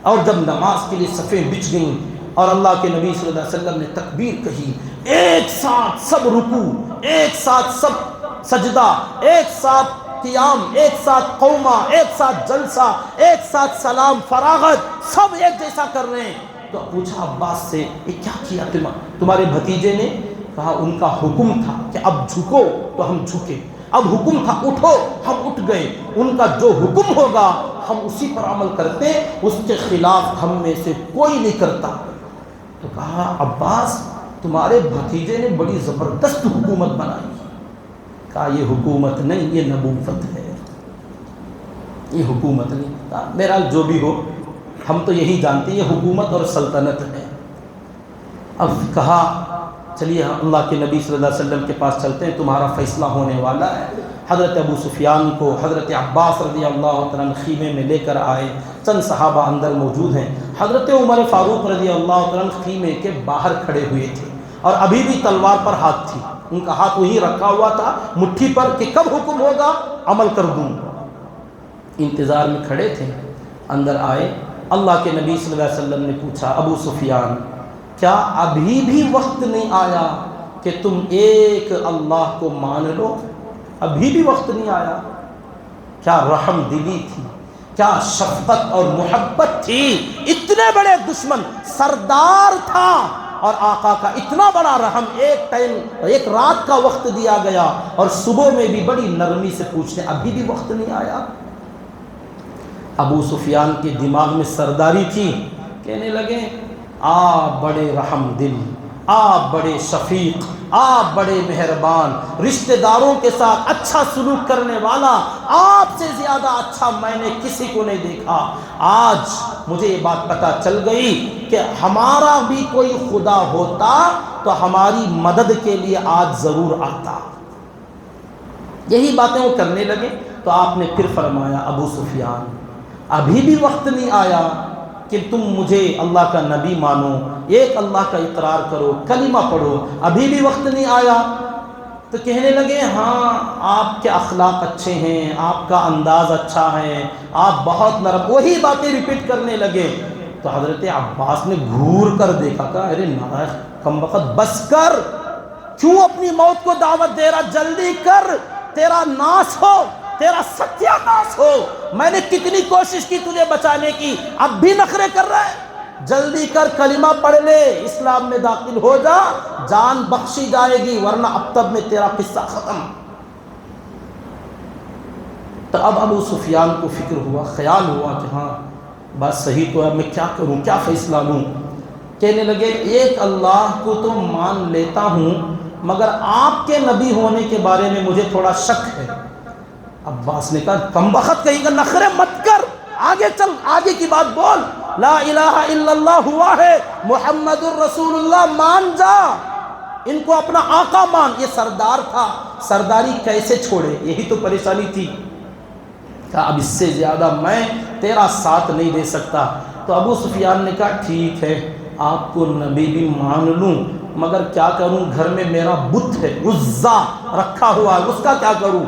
اور جب نماز کے لیے صفیں بچھ گئیں اور اللہ کے نبی صلی اللہ علیہ وسلم نے تکبیر کہی، ایک ساتھ سب رکوع، ایک ساتھ سب سجدہ، ایک ساتھ قیام، ایک ساتھ قومہ، ایک ساتھ جلسہ، ایک ساتھ سلام فراغت، سب ایک جیسا کر رہے ہیں۔ تو پوچھا عباس سے، یہ کیا کیا تمہارے بھتیجے نے؟ کہا ان کا حکم تھا کہ اب جھکو تو ہم جھکے، اب حکم تھا اٹھو ہم اٹھ گئے، ان کا جو حکم ہوگا ہم اسی پر عمل کرتے، اس کے خلاف ہم میں سے کوئی نہیں کرتا۔ تو کہا عباس تمہارے بھتیجے نے بڑی زبردست حکومت بنائی۔ کہا یہ حکومت نہیں، یہ نبوت ہے، یہ حکومت نہیں۔ کہا بہرحال جو بھی ہو، ہم تو یہی جانتے ہیں یہ حکومت اور سلطنت ہے۔ اب کہا چلیے اللہ کے نبی صلی اللہ علیہ وسلم کے پاس چلتے ہیں، تمہارا فیصلہ ہونے والا ہے۔ حضرت ابو سفیان کو حضرت عباس رضی اللہ تعالیٰ خیمے میں لے کر آئے، چند صحابہ اندر موجود ہیں، حضرت عمر فاروق رضی اللہ تعالیٰ خیمے کے باہر کھڑے ہوئے تھے اور ابھی بھی تلوار پر ہاتھ تھی، ان کا ہاتھ وہیں رکھا ہوا تھا مٹھی پر کہ کب حکم ہوگا عمل کر دوں۔ انتظار میں کھڑے تھے، اندر آئے، اللہ کے نبی صلی اللہ علیہ وسلم نے پوچھا ابو سفیان کیا ابھی بھی وقت نہیں آیا کہ تم ایک اللہ کو مان لو؟ ابھی بھی وقت نہیں آیا؟ کیا رحم دلی تھی، کیا شفقت اور محبت تھی۔ اتنے بڑے دشمن، سردار تھا اور آقا کا اتنا بڑا رحم، ایک ٹائم ایک رات کا وقت دیا گیا اور صبح میں بھی بڑی نرمی سے پوچھتے ابھی بھی وقت نہیں آیا؟ ابو سفیان کے دماغ میں سرداری تھی، کہنے لگے آپ بڑے رحم دل، آپ بڑے شفیق، آپ بڑے مہربان، رشتہ داروں کے ساتھ اچھا سلوک کرنے والا، آپ سے زیادہ اچھا میں نے کسی کو نہیں دیکھا۔ آج مجھے یہ بات پتہ چل گئی کہ ہمارا بھی کوئی خدا ہوتا تو ہماری مدد کے لیے آج ضرور آتا۔ یہی باتیں وہ کرنے لگے تو آپ نے پھر فرمایا ابو سفیان ابھی بھی وقت نہیں آیا کہ تم مجھے اللہ کا نبی مانو، ایک اللہ کا اقرار کرو، کلمہ پڑھو، ابھی بھی وقت نہیں آیا؟ تو کہنے لگے ہاں آپ کے اخلاق اچھے ہیں، آپ کا انداز اچھا ہے، آپ بہت نرم، وہی باتیں ریپیٹ کرنے لگے۔ تو حضرت عباس نے گھور کر دیکھا، کہا ارے نارائن کم وقت بس کر، کیوں اپنی موت کو دعوت دے رہا، جلدی کر، تیرا ناس ہو، تیرا ستیہ ناس ہو، میں نے کتنی کوشش کی تجھے بچانے کی، اب بھی نخرے کر رہا ہے، جلدی کر کلمہ پڑھ لے، اسلام میں داخل ہو جا، جان بخشی جائے گی، ورنہ اب تب میں تیرا قصہ ختم۔ تو اب ابو سفیان کو فکر ہوا، خیال ہوا کہ ہاں بات صحیح تو ہے، میں کیا کروں، کیا فیصلہ لوں؟ کہنے لگے ایک اللہ کو تو مان لیتا ہوں مگر آپ کے نبی ہونے کے بارے میں مجھے تھوڑا شک ہے۔ عباس نے کہا کم بخت کہیں گا، نخرے مت کر، آگے چل، آگے کی بات بول، لا الہ الا اللہ ہوا ہے، محمد الرسول اللہ مان جا۔ ان کو اپنا آقا مان. یہ سردار تھا, سرداری کیسے چھوڑے, یہی تو پریشانی تھی. کہا اب اس سے زیادہ میں تیرا ساتھ نہیں دے سکتا. تو ابو سفیان نے کہا ٹھیک ہے, آپ کو نبی بھی مان لوں, مگر کیا کروں, گھر میں میرا بت ہے, عزا رکھا ہوا ہے, اس کا کیا کروں.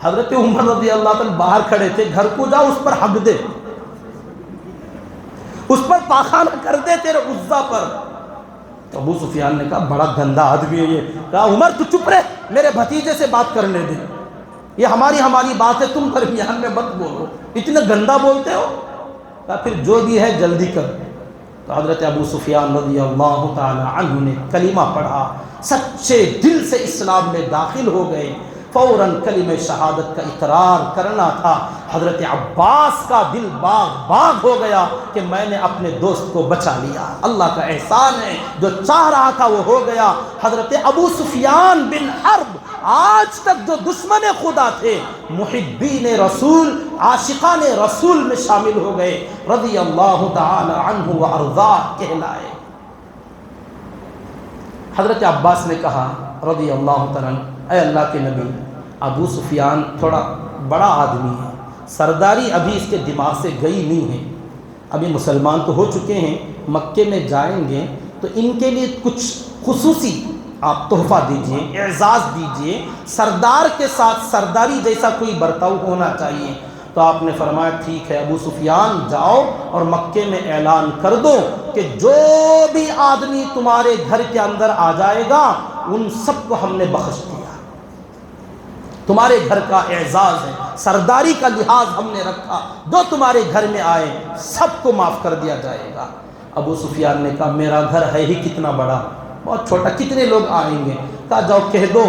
حضرت عمر رضی اللہ تعالیٰ باہر کھڑے تھے, گھر کو جا اس پر حق دے, اس پر پاخانہ کر دے تیرے عزا پر. تو ابو سفیان نے کہا بڑا گندا آدمی ہے یہ. کہا عمر تو چپ رہے, میرے بھتیجے سے بات کرنے دے, یہ ہماری بات ہے, تم درمیان میں مت بولو, اتنا گندا بولتے ہو. کہا پھر جو بھی ہے جلدی کر. تو حضرت ابو سفیان رضی اللہ تعالی عنہ نے کلمہ پڑھا, سچے دل سے اسلام میں داخل ہو گئے. فوراً کلمہ شہادت کا اقرار کرنا تھا. حضرت عباس کا دل باغ ہو گیا کہ میں نے اپنے دوست کو بچا لیا. اللہ کا احسان ہے, جو چاہ رہا تھا وہ ہو گیا. حضرت ابو سفیان بن حرب آج تک جو دشمن خدا تھے, محبین رسول, عاشقان رسول میں شامل ہو گئے, رضی اللہ تعالی عنہ و ارضاہ کہلائے. حضرت عباس نے کہا رضی اللہ تعالی عنہ, اے اللہ کے نبی, ابو سفیان تھوڑا بڑا آدمی ہے, سرداری ابھی اس کے دماغ سے گئی نہیں ہے, ابھی مسلمان تو ہو چکے ہیں, مکے میں جائیں گے تو ان کے لیے کچھ خصوصی آپ تحفہ دیجئے, اعزاز دیجئے, سردار کے ساتھ سرداری جیسا کوئی برتاؤ ہونا چاہیے. تو آپ نے فرمایا ٹھیک ہے ابو سفیان, جاؤ اور مکے میں اعلان کر دو کہ جو بھی آدمی تمہارے گھر کے اندر آ جائے گا ان سب کو ہم نے بخش دیا. تمہارے گھر کا اعزاز ہے, سرداری کا لحاظ ہم نے رکھا, جو تمہارے گھر میں آئے سب کو معاف کر دیا جائے گا. ابو سفیان نے کہا میرا گھر ہے ہی کتنا بڑا, بہت چھوٹا, کتنے لوگ آئیں گے. کہا جاؤ کہہ دو.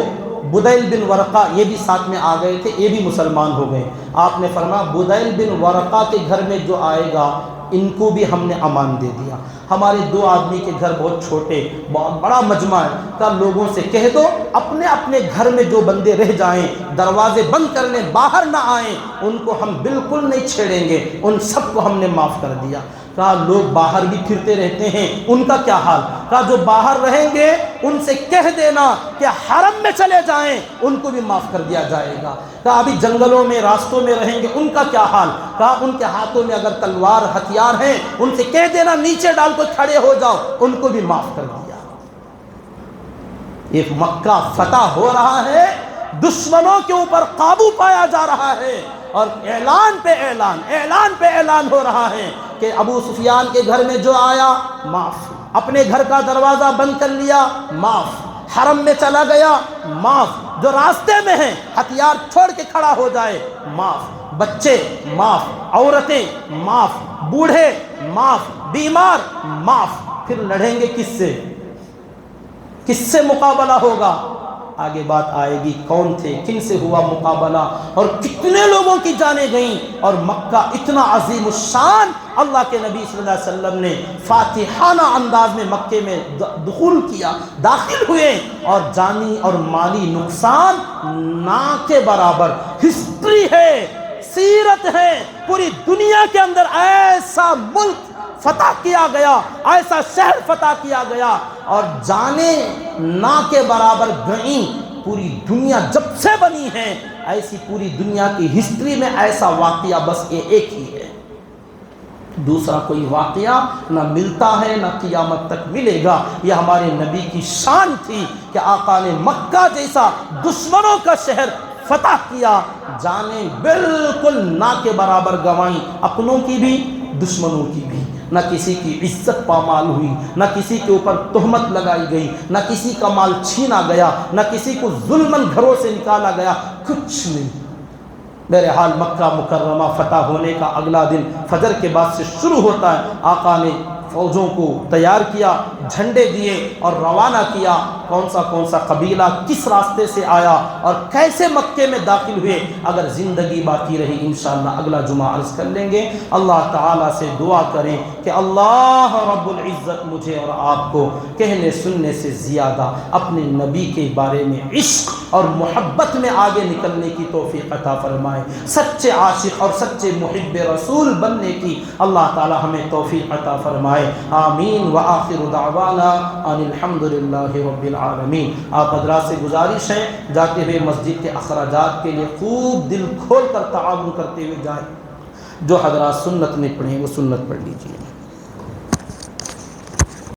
بدیل بن ورقہ یہ بھی ساتھ میں آ گئے تھے, یہ بھی مسلمان ہو گئے. آپ نے فرمایا بدیل بن ورقہ کے گھر میں جو آئے گا ان کو بھی ہم نے امان دے دیا. ہمارے 2 آدمی کے گھر بہت چھوٹے, بہت بڑا مجمع ہے. کہا لوگوں سے کہہ دو اپنے اپنے گھر میں جو بندے رہ جائیں دروازے بند کرنے باہر نہ آئیں, ان کو ہم بالکل نہیں چھیڑیں گے, ان سب کو ہم نے معاف کر دیا. کہا لوگ باہر بھی پھرتے رہتے ہیں, ان کا کیا حال. کہا جو باہر رہیں گے ان سے کہہ دینا کہ حرم میں چلے جائیں, ان کو بھی معاف کر دیا جائے گا. کہا ابھی جنگلوں میں راستوں میں رہیں گے, ان کا کیا حال. کہا ان کے ہاتھوں میں اگر تلوار ہتھیار ہیں ان سے کہہ دینا نیچے ڈال کر کھڑے ہو جاؤ, ان کو بھی معاف کر دیا. یہ مکہ فتح ہو رہا ہے, دشمنوں کے اوپر قابو پایا جا رہا ہے, اور اعلان پہ اعلان ہو رہا ہے کہ ابو سفیان کے گھر میں جو آیا معاف, اپنے گھر کا دروازہ بند کر لیا معاف, حرم میں چلا گیا معاف, جو راستے میں ہیں ہتھیار چھوڑ کے کھڑا ہو جائے معاف, بچے معاف, عورتیں معاف, بوڑھے معاف, بیمار معاف. پھر لڑیں گے کس سے مقابلہ ہوگا. آگے بات آئے گی کون تھے, کن سے ہوا مقابلہ, اور کتنے لوگوں کی جانیں گئیں. اور مکہ اتنا عظیم الشان, اللہ کے نبی صلی اللہ علیہ وسلم نے فاتحانہ انداز میں مکے میں داخل ہوئے, اور جانی اور مالی نقصان نہ کے برابر. ہسٹری ہے, سیرت ہے, پوری دنیا کے اندر ایسا ملک فتح کیا گیا, ایسا شہر فتح کیا گیا, اور جانیں نہ کے برابر گئیں. پوری دنیا جب سے بنی ہے, ایسی پوری دنیا کی ہسٹری میں ایسا واقعہ بس یہ ایک ہی ہے, دوسرا کوئی واقعہ نہ ملتا ہے نہ قیامت تک ملے گا. یہ ہمارے نبی کی شان تھی کہ آقا نے مکہ جیسا دشمنوں کا شہر فتح کیا, جانیں بالکل نہ کے برابر گوائیں, اپنوں کی بھی دشمنوں کی بھی. نہ کسی کی عزت پامال ہوئی, نہ کسی کے اوپر تہمت لگائی گئی, نہ کسی کا مال چھینا گیا, نہ کسی کو ظلماً گھروں سے نکالا گیا, کچھ نہیں. بہرحال مکہ مکرمہ فتح ہونے کا اگلا دن فجر کے بعد سے شروع ہوتا ہے. آقا نے فوجوں کو تیار کیا, جھنڈے دیے اور روانہ کیا. کون سا قبیلہ کس راستے سے آیا اور کیسے مکے میں داخل ہوئے, اگر زندگی باقی رہی انشاءاللہ اگلا جمعہ عرض کر لیں گے. اللہ تعالیٰ سے دعا کریں کہ اللہ رب العزت مجھے اور آپ کو کہنے سننے سے زیادہ اپنے نبی کے بارے میں عشق اور محبت میں آگے نکلنے کی توفیق عطا فرمائے، سچے عاشق اور سچے محب رسول بننے کی اللہ تعالی ہمیں توفیق عطا فرمائے، آمین۔ وآخر دعوانا ان الحمد للہ رب العالمین۔ آپ حضرات سے گزارش ہے جاتے ہوئے مسجد کے اخراجات کے لیے خوب دل کھول کر تعاون کرتے ہوئے جائیں، جو حضرات سنت نے پڑھیں وہ سنت پڑھ لیجیے۔